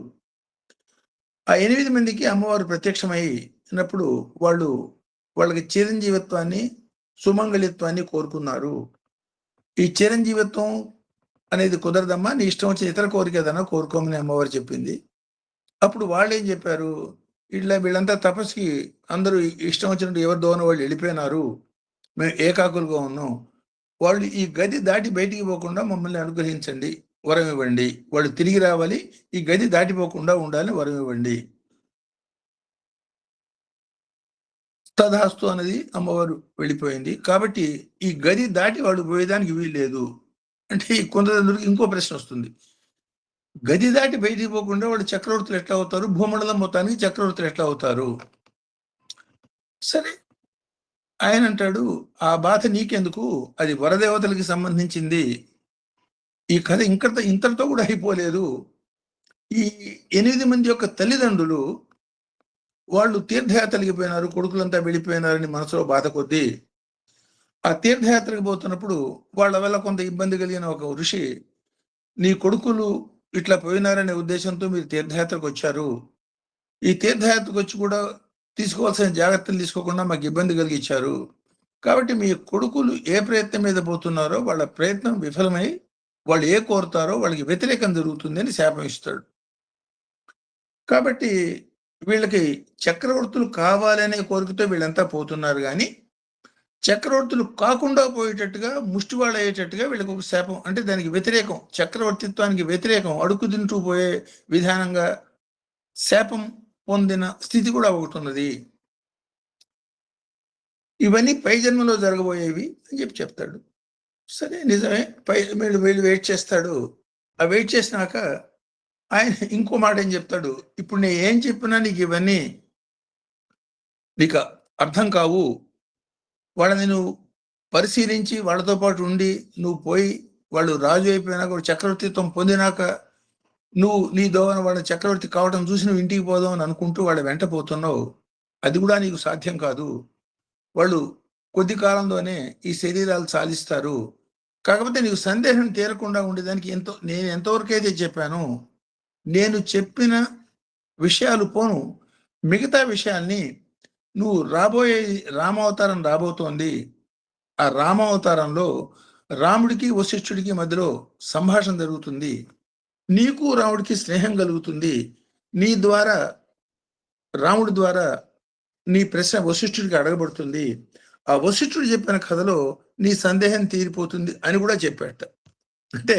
ఆ 8 మందికి అమ్మవారు ప్రత్యక్షమైనప్పుడు వాళ్ళకి చిరంజీవిత్వాన్ని, సుమంగళిత్వాన్ని కోరుకున్నారు. ఈ చిరంజీవిత్వం అనేది కుదరదమ్మా, నీ ఇష్టం వచ్చిన ఇతర కోరిక ఏదైనా కోరుకోమని అమ్మవారు చెప్పింది. అప్పుడు వాళ్ళు ఏం చెప్పారు, వీళ్ళంతా తపస్సుకి అందరూ ఇష్టం వచ్చినట్టు ఎవరి దోన వాళ్ళు వెళ్ళిపోయినారు, మేము ఏకాకులుగా ఉన్నాం, వాళ్ళు ఈ గది దాటి బయటికి పోకుండా మమ్మల్ని అనుగ్రహించండి, వరం ఇవ్వండి. వాళ్ళు తిరిగి రావాలి, ఈ గది దాటిపోకుండా ఉండాలని వరం ఇవ్వండి. తదాస్తు అనేది అమ్మవారు వెళ్ళిపోయింది. కాబట్టి ఈ గది దాటి వాళ్ళు పోయేదానికి వీల్లేదు అంటే కొందరికి ఇంకో ప్రశ్న వస్తుంది, గది దాటి బయటికి పోకుండా వాళ్ళు చక్రవర్తులు ఎట్లా అవుతారు, భూమండలం మొత్తానికి చక్రవర్తులు ఎట్లా అవుతారు? సరే, ఆయన అంటాడు, ఆ బాధ నీకెందుకు, అది వరదేవతలకి సంబంధించింది. ఈ కథ ఇంతటితో కూడా అయిపోలేదు. ఈ 8 మంది యొక్క తల్లిదండ్రులు వాళ్ళు తీర్థయాత్రలకి పోయినారు, కొడుకులంతా వెళ్ళిపోయినారని మనసులో బాధ కొద్దీ ఆ తీర్థయాత్రకు పోతున్నప్పుడు వాళ్ళ వల్ల కొంత ఇబ్బంది కలిగిన ఒక ఋషి, నీ కొడుకులు ఇట్లా పోయినారనే ఉద్దేశంతో మీరు తీర్థయాత్రకు వచ్చారు, ఈ తీర్థయాత్రకు వచ్చి కూడా తీసుకోవాల్సిన జాగ్రత్తలు తీసుకోకుండా మాకు ఇబ్బంది కలిగించారు, కాబట్టి మీ కొడుకులు ఏ ప్రయత్నం మీద పోతున్నారో వాళ్ళ ప్రయత్నం విఫలమై వాళ్ళు ఏ కోరుతారో వాళ్ళకి వ్యతిరేకం జరుగుతుంది అని శాపం ఇస్తాడు. కాబట్టి వీళ్ళకి చక్రవర్తులు కావాలనే కోరికతో వీళ్ళంతా పోతున్నారు, కానీ చక్రవర్తులు కాకుండా పోయేటట్టుగా, ముష్టివాళ్ళు అయ్యేటట్టుగా వీళ్ళకి ఒక శాపం, అంటే దానికి వ్యతిరేకం, చక్రవర్తిత్వానికి వ్యతిరేకం, అడుగు తింటూ పోయే విధానంగా శాపం పొందిన స్థితి కూడా ఒకటి ఉన్నది. ఇవన్నీ పై జన్మలో జరగబోయేవి అని చెప్తాడు. సరే, నిజమే, వీళ్ళు వెయిట్ చేస్తాడు. ఆ వెయిట్ చేసినాక ఆయన ఇంకో మాట ఏం చెప్తాడు, ఇప్పుడు నేను ఏం చెప్పినా నీకు ఇవన్నీ నీకు అర్థం కావు, వాళ్ళని నువ్వు పరిశీలించి వాళ్ళతో పాటు ఉండి నువ్వు పోయి వాళ్ళు రాజు అయిపోయినాక, చక్రవర్తిత్వం పొందినాక నువ్వు నీ దోవన వాళ్ళ చక్రవర్తి కావడం చూసి నువ్వు ఇంటికి పోదాం అని అనుకుంటూ వాళ్ళ వెంట పోతున్నావు, అది కూడా నీకు సాధ్యం కాదు. వాళ్ళు కొద్ది కాలంలోనే ఈ శరీరాలు సాధిస్తారు. కాకపోతే నీకు సందేహం తీరకుండా ఉండేదానికి నేను ఎంతవరకు అయితే చెప్పాను, నేను చెప్పిన విషయాలు పోను, మిగతా విషయాల్ని నువ్వు రాబోయే రామావతారం రాబోతోంది, ఆ రామావతారంలో రాముడికి వశిష్ఠుడికి మధ్యలో సంభాషణ జరుగుతుంది, నీకు రాముడికి స్నేహం కలుగుతుంది, నీ ద్వారా రాముడి ద్వారా నీ ప్రశ్న వశిష్ఠుడికి అడగబడుతుంది, ఆ వశిష్ఠుడు చెప్పిన కథలో నీ సందేహం తీరిపోతుంది అని కూడా చెప్పాట. అంటే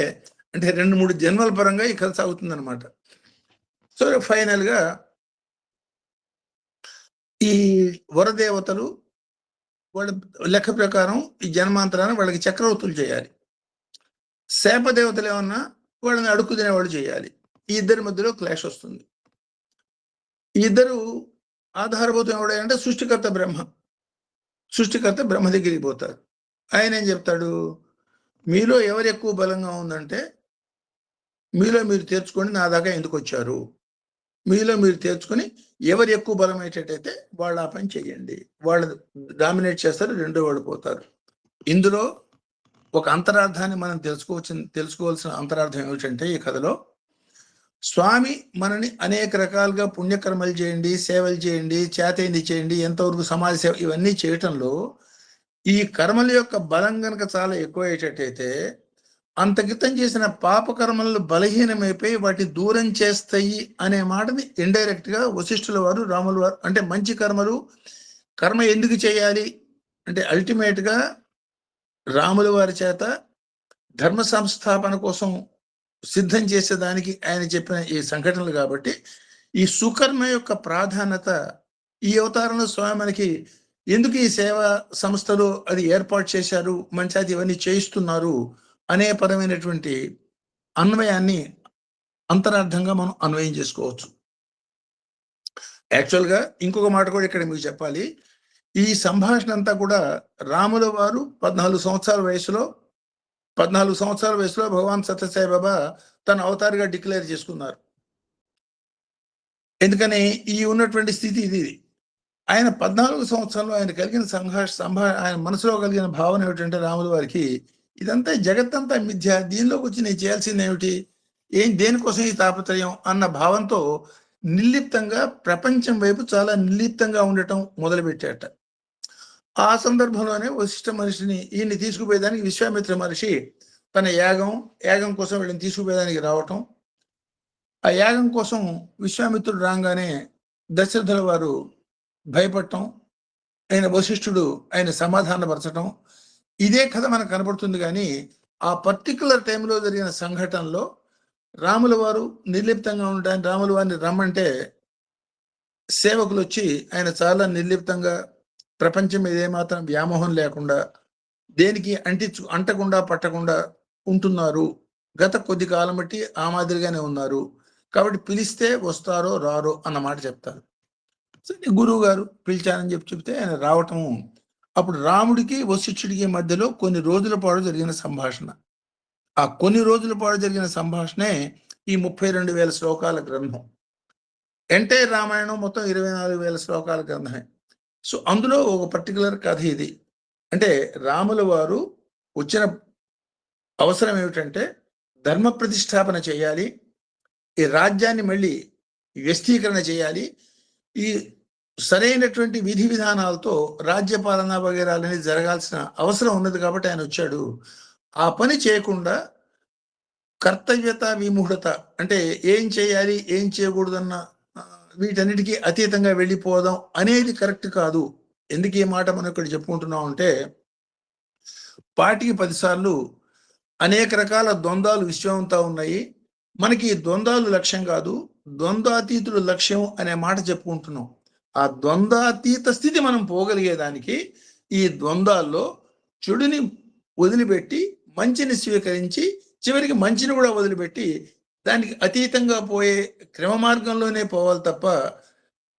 2-3 జన్మల పరంగా ఈ కథ సాగుతుంది అనమాట. సో ఫైనల్గా ఈ వరదేవతలు వాళ్ళ లెక్క ప్రకారం ఈ జన్మాంతరాన్ని వాళ్ళకి చక్రవర్తులు చేయాలి, శాపదేవతలు ఏమన్నా వాళ్ళని అడుక్కు తినేవాళ్ళు చేయాలి. ఈ ఇద్దరి మధ్యలో క్లాష్ వస్తుంది. ఈ ఇద్దరు ఆధారభూతం ఎవడంటే సృష్టికర్త బ్రహ్మ దగ్గరికి పోతారు. ఆయన ఏం చెప్తాడు, మీలో ఎవరు ఎక్కువ బలంగా ఉందంటే మీలో మీరు తీర్చుకొని నా దాకా ఎందుకు వచ్చారు, మీలో మీరు తీర్చుకొని ఎవరు ఎక్కువ బలమయ్యేటట్టయితే వాళ్ళు ఆ పని చేయండి, వాళ్ళు డామినేట్ చేస్తారు, రెండో వాళ్ళు పోతారు. ఇందులో ఒక అంతరార్థాన్ని మనం తెలుసుకోవాల్సిన అంతరార్థం ఏమిటంటే, ఈ కథలో స్వామి మనని అనేక రకాలుగా పుణ్యకర్మలు చేయండి, సేవలు చేయండి, చేతైంది చేయండి, ఎంతవరకు సమాజ సేవ, ఇవన్నీ చేయటంలో ఈ కర్మల యొక్క బలం కనుక చాలా ఎక్కువ అయ్యేటట్టయితే అంత క్రితం చేసిన పాపకర్మలు బలహీనమైపోయి వాటిని దూరం చేస్తాయి అనే మాటని ఇండైరెక్ట్ గా వశిష్ఠుల వారు, రాముల వారు, అంటే మంచి కర్మ ఎందుకు చేయాలి అంటే అల్టిమేట్ గా రాముల వారి చేత ధర్మ సంస్థాపన కోసం సిద్ధం చేసేదానికి ఆయన చెప్పిన ఈ సంఘటనలు. కాబట్టి ఈ సుకర్మ యొక్క ప్రాధాన్యత ఈ అవతారంలో స్వామి మనకి ఎందుకు ఈ సేవా సంస్థలు అది ఏర్పాటు చేశారు, మన చేత ఇవన్నీ చేయిస్తున్నారు అనే పరమైనటువంటి అన్వయాన్ని అంతరార్థంగా మనం అన్వయం చేసుకోవచ్చు. యాక్చువల్గా ఇంకొక మాట కూడా ఇక్కడ మీకు చెప్పాలి. ఈ సంభాషణ అంతా కూడా రాముల వారు 14 సంవత్సరాల వయసులో భగవాన్ సత్యసాయి బాబా తన అవతారిగా డిక్లేర్ చేసుకున్నారు. ఎందుకని ఈ ఉన్నటువంటి స్థితి ఇది. ఆయన 14 సంవత్సరంలో ఆయన కలిగిన ఆయన మనసులో కలిగిన భావన ఏమిటంటే రాముల వారికి ఇదంతా జగత్తంతా మిథ్య, దీనిలోకి వచ్చి నేను చేయాల్సింది ఏమిటి, దేనికోసం ఈ తాపత్రయం అన్న భావంతో నిర్లిప్తంగా ప్రపంచం వైపు చాలా నిర్లిప్తంగా ఉండటం మొదలుపెట్టాట. ఆ సందర్భంలోనే వశిష్ఠ మహర్షిని ఈయన్ని తీసుకుపోయేదానికి విశ్వామిత్ర మహర్షి తన యాగం కోసం వీళ్ళని తీసుకుపోయేదానికి రావటం, ఆ యాగం కోసం విశ్వామిత్రుడు రాగానే దశరథుల వారు భయపడటం, ఆయన వశిష్ఠుడు ఆయన సమాధానపరచటం, ఇదే కథ మనకు కనపడుతుంది. కానీ ఆ పర్టికులర్ టైంలో జరిగిన సంఘటనలో రాముల వారు నిర్లిప్తంగా ఉండడానికి రాముల వారిని రమ్మంటే సేవకులు వచ్చి ఆయన చాలా నిర్లిప్తంగా ప్రపంచం మీద ఏమాత్రం వ్యామోహం లేకుండా దేనికి అంటకుండా పట్టకుండా ఉంటున్నారు. గత కొద్ది కాలం బట్టి ఆ మాదిరిగానే ఉన్నారు. కాబట్టి పిలిస్తే వస్తారో రారో అన్నమాట చెప్తారు. సరే గురువు గారు పిలిచారని చెప్తే ఆయన రావటము. అప్పుడు రాముడికి వశిష్ఠుడికి మధ్యలో కొన్ని రోజుల పాటు జరిగిన సంభాషణ. ఆ కొన్ని రోజుల పాటు జరిగిన సంభాషణే ఈ 32,000 శ్లోకాల గ్రంథం. ఎంటైర్ రామాయణం మొత్తం 24,000 శ్లోకాల గ్రంథమే. సో అందులో ఒక పర్టికులర్ కథ ఇది. అంటే రాముల వారు వచ్చిన అవసరం ఏమిటంటే ధర్మ ప్రతిష్టాపన చేయాలి, ఈ రాజ్యాన్ని మళ్ళీ వ్యస్తీకరణ చేయాలి, ఈ సరైనటువంటి విధి విధానాలతో రాజ్యపాలన వగేరాలని జరగాల్సిన అవసరం ఉన్నది. కాబట్టి ఆయన వచ్చాడు. ఆ పని చేయకుండా కర్తవ్యత విమూఢత అంటే ఏం చేయాలి ఏం చేయకూడదన్న వీటన్నిటికీ అతీతంగా వెళ్ళిపోదాం అనేది కరెక్ట్ కాదు. ఎందుకు ఈ మాట మనం ఇక్కడ చెప్పుకుంటున్నాం అంటే పాటికి 10 సార్లు అనేక రకాల ద్వంద్వాలు విశ్వమంతా ఉన్నాయి. మనకి ద్వంద్వాలు లక్ష్యం కాదు, ద్వంద్వాతీతులు లక్ష్యం అనే మాట చెప్పుకుంటున్నాం. ఆ ద్వంద్వాతీత స్థితి మనం పోగలిగేదానికి ఈ ద్వంద్వాల్లో చెడుని వదిలిపెట్టి మంచిని స్వీకరించి చివరికి మంచిని కూడా వదిలిపెట్టి దానికి అతీతంగా పోయే క్రమ మార్గంలోనే పోవాలి తప్ప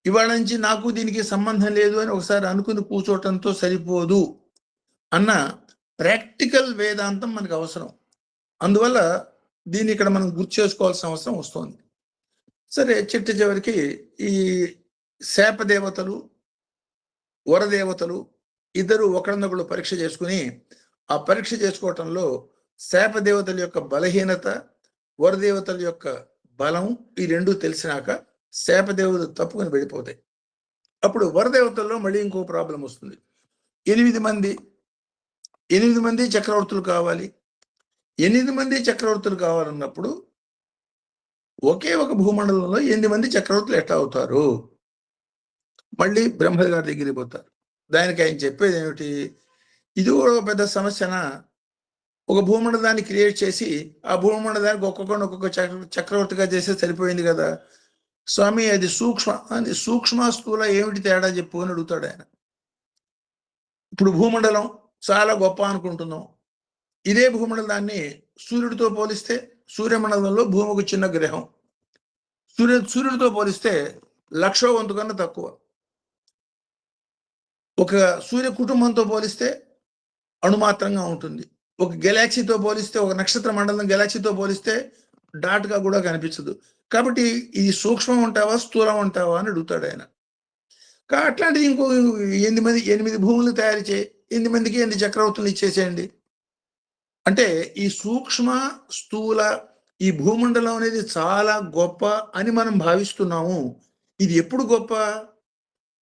ఇవాళ నుంచి నాకు దీనికి సంబంధం లేదు అని ఒకసారి అనుకుని కూర్చోవటంతో సరిపోదు అన్న ప్రాక్టికల్ వేదాంతం మనకు అవసరం. అందువల్ల దీన్ని ఇక్కడ మనం గుర్తు చేసుకోవాల్సిన అవసరం వస్తుంది. సరే చివరికి ఈ శాపదేవతలు వరదేవతలు ఇద్దరు ఒకరినొకరు పరీక్ష చేసుకుని ఆ పరీక్ష చేసుకోవటంలో శాపదేవతల యొక్క బలహీనత వరదేవతల యొక్క బలం ఈ రెండు తెలిసినాక శాపదేవతలు తప్పుకొని వెళ్ళిపోతాయి. అప్పుడు వరదేవతల్లో మళ్ళీ ఇంకో ప్రాబ్లం వస్తుంది. 8 మంది చక్రవర్తులు కావాలి. 8 మంది చక్రవర్తులు కావాలన్నప్పుడు ఒకే ఒక భూమండలంలో 8 మంది చక్రవర్తులు ఎట్లా అవుతారు? మళ్ళీ బ్రహ్మ గారి దగ్గరికి పోతారు. దానికి ఆయన చెప్పేది ఏమిటి, ఇది కూడా ఒక పెద్ద సమస్యనా? ఒక భూమండలాన్ని క్రియేట్ చేసి ఆ భూమండలానికి ఒక్కొక్క చక్రవర్తిగా చేస్తే సరిపోయింది కదా స్వామి, అది సూక్ష్మ స్థూల ఏమిటి తేడా చెప్పు అని అడుగుతాడు ఆయన. ఇప్పుడు భూమండలం చాలా గొప్ప అనుకుంటున్నాం. ఇదే భూమండలాన్ని సూర్యుడితో పోలిస్తే సూర్యమండలంలో భూమి ఒక చిన్న గ్రహం. సూర్యుడితో పోలిస్తే 1,00,000 వంతు కన్నా తక్కువ. ఒక సూర్య కుటుంబంతో పోలిస్తే అణుమాత్రంగా ఉంటుంది. ఒక గెలాక్సీతో పోలిస్తే ఒక నక్షత్ర మండలం గెలాక్సీతో పోలిస్తే డాట్గా కూడా కనిపించదు. కాబట్టి ఇది సూక్ష్మం అంటావా స్థూలం అంటావా అని అడుగుతాడు ఆయన. అట్లాంటిది ఇంకో 8 భూములు తయారు చేయి, 8 మందికి 8 చక్రవర్తులు ఇచ్చేసేయండి అంటే ఈ సూక్ష్మ స్థూల ఈ భూమండలం అనేది చాలా గొప్ప అని మనం భావిస్తున్నాము. ఇది ఎప్పుడు గొప్ప?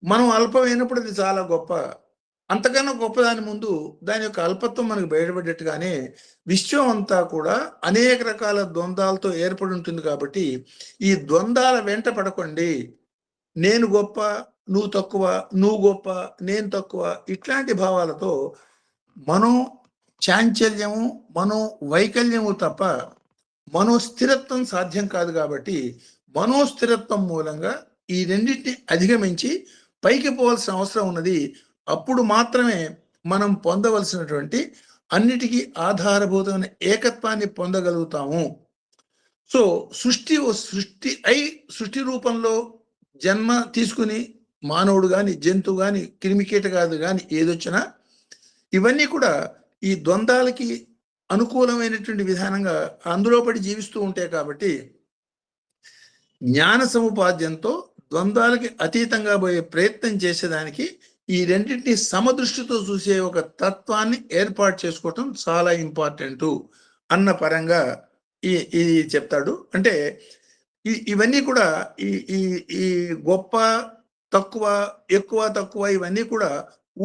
మనం అల్పమైనప్పుడు అది చాలా గొప్ప. అంతకన్నా గొప్ప దాని ముందు దాని యొక్క అల్పత్వం మనకు బయటపడ్డట్టుగానే విశ్వం అంతా కూడా అనేక రకాల ద్వంద్వాలతో ఏర్పడి ఉంటుంది. కాబట్టి ఈ ద్వంద్వాల వెంట పడకండి. నేను గొప్ప, నువ్వు తక్కువ, నువ్వు గొప్ప, నేను తక్కువ, ఇట్లాంటి భావాలతో మనో చాంచల్యము మనో వైకల్యము తప్ప మనోస్థిరత్వం సాధ్యం కాదు. కాబట్టి మనోస్థిరత్వం మూలంగా ఈ రెండింటిని అధిగమించి పైకి పోవాల్సిన అవసరం ఉన్నది. అప్పుడు మాత్రమే మనం పొందవలసినటువంటి అన్నిటికీ ఆధారభూతమైన ఏకత్వాన్ని పొందగలుగుతాము. సో సృష్టి రూపంలో జన్మ తీసుకుని మానవుడు కానీ జంతువు కానీ క్రిమికీటకాదు కానీ ఏదొచ్చినా ఇవన్నీ కూడా ఈ ద్వంద్వాలకి అనుకూలమైనటువంటి విధానంగా అందులో పడి జీవిస్తూ ఉంటాయి. కాబట్టి జ్ఞాన సముపాద్యంతో ద్వంద్వాలకి అతీతంగా పోయే ప్రయత్నం చేసేదానికి ఈ రెండింటిని సమదృష్టితో చూసే ఒక తత్వాన్ని ఏర్పాటు చేసుకోవటం చాలా ఇంపార్టెంట్ అన్న పరంగా ఇది చెప్తాడు. అంటే ఇవన్నీ కూడా ఈ గొప్ప తక్కువ ఎక్కువ తక్కువ ఇవన్నీ కూడా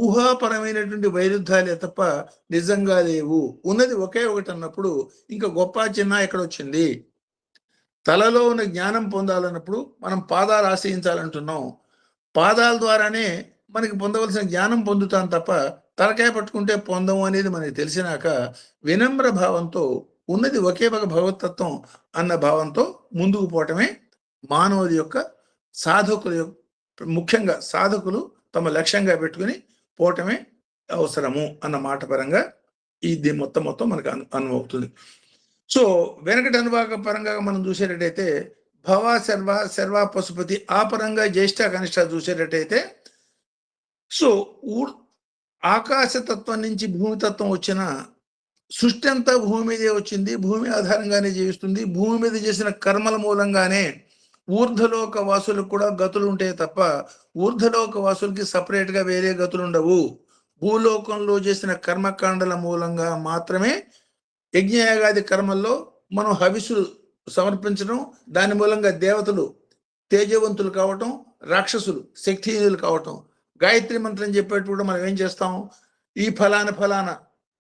ఊహాపరమైనటువంటి వైరుధ్యాలే తప్ప నిజంగా లేవు. ఉన్నది ఒకే ఒకటి అన్నప్పుడు ఇంకా గొప్ప చిన్న ఎక్కడొచ్చింది? తలలో ఉన్న జ్ఞానం పొందాలన్నప్పుడు మనం పాదాలు ఆశ్రయించాలంటున్నాం. పాదాల ద్వారానే మనకి పొందవలసిన జ్ఞానం పొందుతాం తప్ప తలకాయ పట్టుకుంటే పొందము అనేది మనకి తెలిసినాక వినమ్ర భావంతో ఉన్నది ఒకే ఒక భగవతత్వం అన్న భావంతో ముందుకు పోవటమే మానవుడి యొక్క ముఖ్యంగా సాధకులు తమ లక్ష్యంగా పెట్టుకుని పోవటమే అవసరము అన్న మాట పరంగా ఇది మొత్తం మనకు అనుమవుతుంది. సో వెనకటి అనుభవ పరంగా మనం చూసేటట్టయితే భవ శర్వ పశుపతి ఆ పరంగా జ్యేష్ఠ కనిష్ట చూసేటట్టయితే సో ఆకాశతత్వం నుంచి భూమితత్వం వచ్చిన సృష్టి అంతా భూమి మీదే వచ్చింది, భూమి ఆధారంగానే జీవిస్తుంది. భూమి మీద చేసిన కర్మల మూలంగానే ఊర్ధ్వలోక వాసులకు కూడా గతులు ఉంటాయి తప్ప ఊర్ధ్వలోక వాసులకి సపరేట్గా వేరే గతులు ఉండవు. భూలోకంలో చేసిన కర్మకాండల మూలంగా మాత్రమే యజ్ఞయాగాది కర్మల్లో మనం హవిస్సులు సమర్పించడం, దాని మూలంగా దేవతలు తేజవంతులు కావటం, రాక్షసులు శక్తిహీనులు కావటం. గాయత్రి మంత్రం చెప్పేటప్పుడు మనం ఏం చేస్తాం? ఈ ఫలాన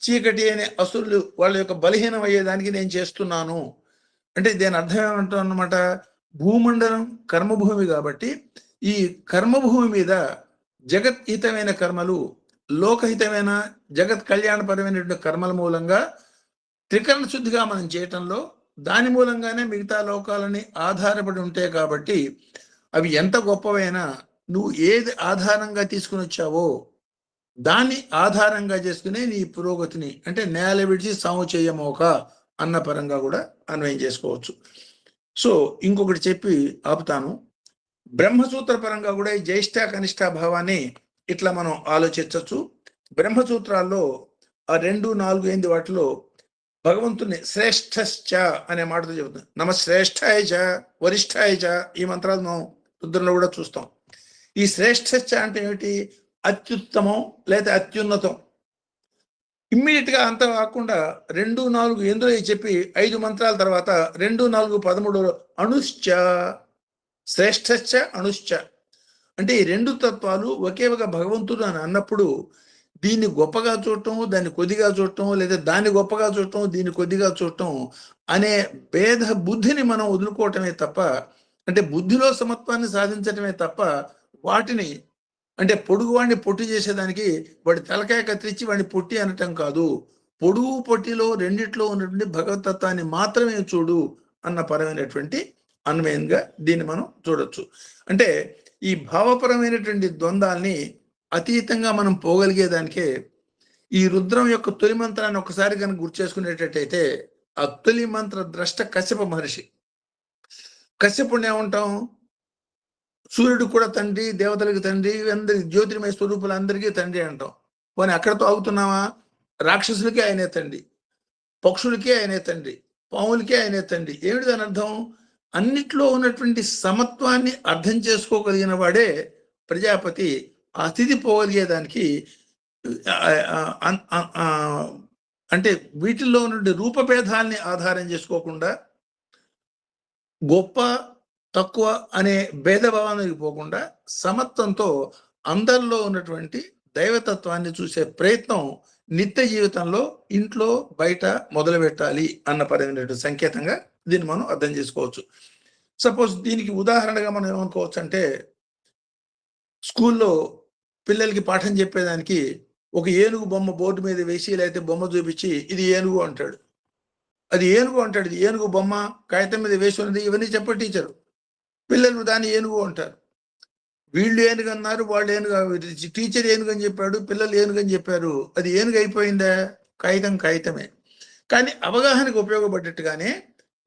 చీకటి అనే అసురులు వాళ్ళ యొక్క బలహీనం అయ్యేదానికి నేను చేస్తున్నాను అంటే దీని అర్థం ఏమంటాం అన్నమాట? భూమండలం కర్మభూమి కాబట్టి ఈ కర్మభూమి మీద జగత్హితమైన కర్మలు, లోకహితమైన జగత్ కళ్యాణపరమైనటువంటి కర్మల మూలంగా త్రికరణ శుద్ధిగా మనం చేయటంలో దాని మూలంగానే మిగతా లోకాలని ఆధారపడి ఉంటాయి. కాబట్టి అవి ఎంత గొప్పవైనా నువ్వు ఏది ఆధారంగా తీసుకుని వచ్చావో దాన్ని ఆధారంగా చేసుకునే నీ పురోగతిని అంటే నేల విడిచి సాము చేయమోక అన్న పరంగా కూడా అన్వయం చేసుకోవచ్చు. సో ఇంకొకటి చెప్పి ఆపుతాను. బ్రహ్మసూత్ర పరంగా కూడా ఈ జ్యేష్ఠ కనిష్ట భావాన్ని ఇట్లా మనం ఆలోచించవచ్చు. బ్రహ్మసూత్రాల్లో ఆ 2, 4, 8 వాటిలో భగవంతుని శ్రేష్ఠశ్చ అనే మాటతో చెబుతుంది. నమ శ్రేష్ఠాయ చ వరిష్ఠాయ చ ఈ మంత్రాలు మనం రుద్రంలో కూడా చూస్తాం. ఈ శ్రేష్ఠశ్చ అంటే ఏమిటి? అత్యుత్తమం లేదా అత్యున్నతం. ఇమ్మీడియట్ గా అంత కాకుండా 2, 4, 8 చెప్పి 5 మంత్రాల తర్వాత 2, 4, 13 అణుశ్చ శ్రేష్ఠశ్చ అణుశ్చ అంటే ఈ 2 తత్వాలు ఒకే ఒక భగవంతుడు అని అన్నప్పుడు దీన్ని గొప్పగా చూడటం, దాన్ని కొద్దిగా చూడటం, లేదా దాన్ని గొప్పగా చూడటం, దీన్ని కొద్దిగా చూడటం అనే భేద బుద్ధిని మనం వదులుకోవటమే తప్ప, అంటే బుద్ధిలో సమత్వాన్ని సాధించటమే తప్ప వాటిని అంటే పొడుగు వాడిని పొట్టి చేసేదానికి వాడి తలకాయ కత్తిరించి వాడిని పొట్టి అనటం కాదు. పొడుగు పొట్టిలో రెండిట్లో ఉన్నటువంటి భగవతత్వాన్ని మాత్రమే చూడు అన్న పరమైనటువంటి అన్వయంగా దీన్ని మనం చూడొచ్చు. అంటే ఈ భావపరమైనటువంటి ద్వంద్వాల్ని అతీతంగా మనం పోగలిగేదానికే ఈ రుద్రం యొక్క తొలి మంత్రాన్ని ఒకసారి కనుక గుర్తు చేసుకునేటట్టయితే ఆ తొలి మంత్ర ద్రష్ట కశ్యప మహర్షి. కశ్యపుణ్ణి ఏమంటాం? సూర్యుడు కూడా తండ్రి, దేవతలకి తండ్రి, అందరికి జ్యోతిర్మయ స్వరూపులు అందరికీ తండ్రి అంటాం. పోనీ అక్కడతో ఆగుతున్నావా? రాక్షసులకి ఆయనే తండ్రి, పక్షులకి ఆయనే తండ్రి, పాములకి ఆయనే తండ్రి. ఏమిటి దాని అర్థం? అన్నిట్లో ఉన్నటువంటి సమత్వాన్ని అర్థం చేసుకోగలిగిన వాడే ప్రజాపతి. ఆ స్థితి పోగలిగేదానికి అంటే వీటిల్లో ఉన్న రూపభేదాల్ని ఆధారం చేసుకోకుండా గొప్ప తక్కువ అనే భేదభావానికి పోకుండా సమత్వంతో అందరిలో ఉన్నటువంటి దైవతత్వాన్ని చూసే ప్రయత్నం నిత్య జీవితంలో ఇంట్లో బయట మొదలు పెట్టాలి అన్న పరమైనటువంటి సంకేతంగా దీన్ని మనం అర్థం చేసుకోవచ్చు. సపోజ్ దీనికి ఉదాహరణగా మనం ఏమనుకోవచ్చు అంటే స్కూల్లో పిల్లలకి పాఠం చెప్పేదానికి ఒక ఏనుగు బొమ్మ బోర్డు మీద వేసి లేకపోతే బొమ్మ చూపించి ఇది ఏనుగు అంటాడు, అది ఏనుగు అంటాడు, ఇది ఏనుగు బొమ్మ కాగితం మీద వేసి ఉన్నది, ఇవన్నీ చెప్పారు టీచరు. పిల్లలు దాన్ని ఏనుగు అంటారు. వీళ్ళు ఏనుగు అన్నారు, వాళ్ళు ఏనుగు, టీచర్ ఏనుగు అని చెప్పాడు, పిల్లలు ఏనుగు అని చెప్పారు. అది ఏనుగు అయిపోయిందా? కాగితమే. కానీ అవగాహనకు ఉపయోగపడ్డట్టుగానే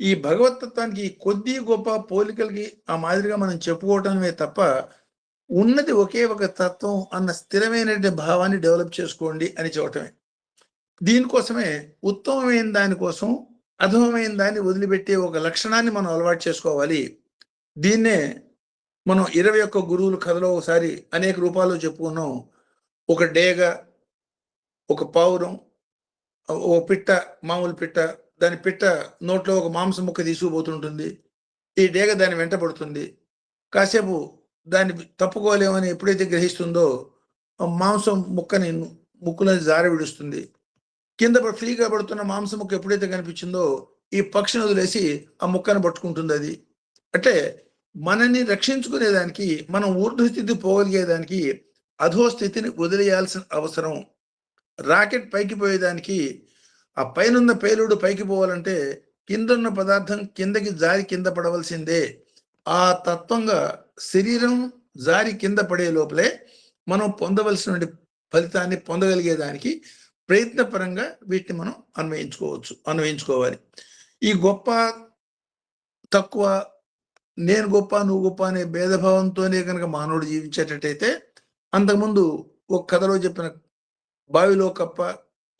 ఈ భగవతత్వానికి కొద్ది గొప్ప పోలికలకి ఆ మాదిరిగా మనం చెప్పుకోవటమే తప్ప ఉన్నది ఒకే ఒక తత్వం అన్న స్థిరమైన భావాన్ని డెవలప్ చేసుకోండి అని చెప్పటమే. దీనికోసమే ఉత్తమమైన దానికోసం అధమమైన దాన్ని వదిలిపెట్టే ఒక లక్షణాన్ని మనం అలవాటు చేసుకోవాలి. దీన్నే మనం 21 గురువుల కథలో ఒకసారి అనేక రూపాల్లో చెప్పుకున్నాం. ఒక డేగ, ఒక పావురం, ఓ పిట్ట, మామూలు పిట్ట, దాని పిట్ట నోట్లో ఒక మాంసం ముక్క తీసుకుపోతుంటుంది. ఈ డేగ దాన్ని వెంట పడుతుంది. కాసేపు దాన్ని తప్పుకోలేమని ఎప్పుడైతే గ్రహిస్తుందో మాంసం ముక్కని ముక్కులని జారి విడుస్తుంది. కింద ఫ్రీగా పడుతున్న మాంసం ముక్క ఎప్పుడైతే కనిపించిందో ఈ పక్షిని వదిలేసి ఆ ముక్కను పట్టుకుంటుంది. అది అంటే మనల్ని రక్షించుకునేదానికి, మనం ఊర్ధ్వస్థితి పోగలిగేదానికి అధోస్థితిని వదిలేయాల్సిన అవసరం. రాకెట్ పైకి పోయేదానికి ఆ పైనున్న పేలుడు పైకి పోవాలంటే కిందన్న పదార్థం కిందకి జారి కింద పడవలసిందే. ఆ తత్వంగా శరీరం జారి కింద పడే లోపలే మనం పొందవలసిన ఫలితాన్ని పొందగలిగేదానికి ప్రయత్నపరంగా వీటిని మనం అన్వయించుకోవాలి. ఈ గొప్ప తక్కువ, నేను గొప్ప నువ్వు గొప్ప అనే భేదభావంతోనే కనుక మానవుడు జీవించేటట్టయితే, అంతకుముందు ఒక కథలో చెప్పిన బావిలో కప్ప,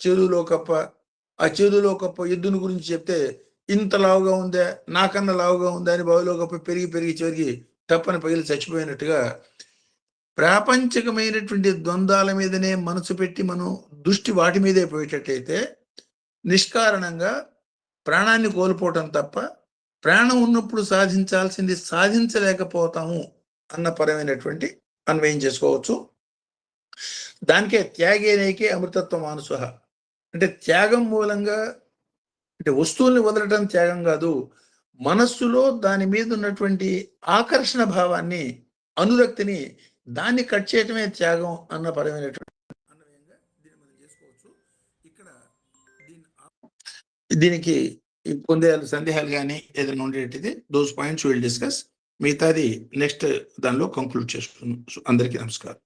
చెరువులో కప్ప, ఆ చెరువులో కప్ప ఎద్దుని గురించి చెప్తే ఇంత లావుగా ఉందా, నాకన్నా లావుగా ఉందా అని బావిలో కప్ప పెరిగి చివరికి తప్పని పగిలి చచ్చిపోయినట్టుగా ప్రాపంచికమైనటువంటి ద్వంద్వాల మీదనే మనసు పెట్టి మనం దృష్టి వాటి మీదే పోయేటట్టయితే నిష్కారణంగా ప్రాణాన్ని కోల్పోవటం తప్ప ప్రాణం ఉన్నప్పుడు సాధించాల్సింది సాధించలేకపోతాము అన్న పరమైనటువంటి అన్వయం చేసుకోవచ్చు. దానికే త్యాగేనేకే అమృతత్వ మానుసః అంటే త్యాగం మూలంగా, అంటే వస్తువుల్ని వదలటం త్యాగం కాదు, మనస్సులో దాని మీద ఉన్నటువంటి ఆకర్షణ భావాన్ని, అనురక్తిని, దాన్ని కట్ చేయటమే త్యాగం అన్న పరమైనటువంటి అన్వయంగా దీన్ని మనం చేసుకోవచ్చు. ఇక్కడ దీనికి పొందే సందేహాలు కానీ ఏదైనా ఉండేటిది దోస్ పాయింట్స్ విల్ డిస్కస్. మిగతాది నెక్స్ట్ దానిలో కంక్లూడ్ చేసుకున్నాం. అందరికీ నమస్కారం.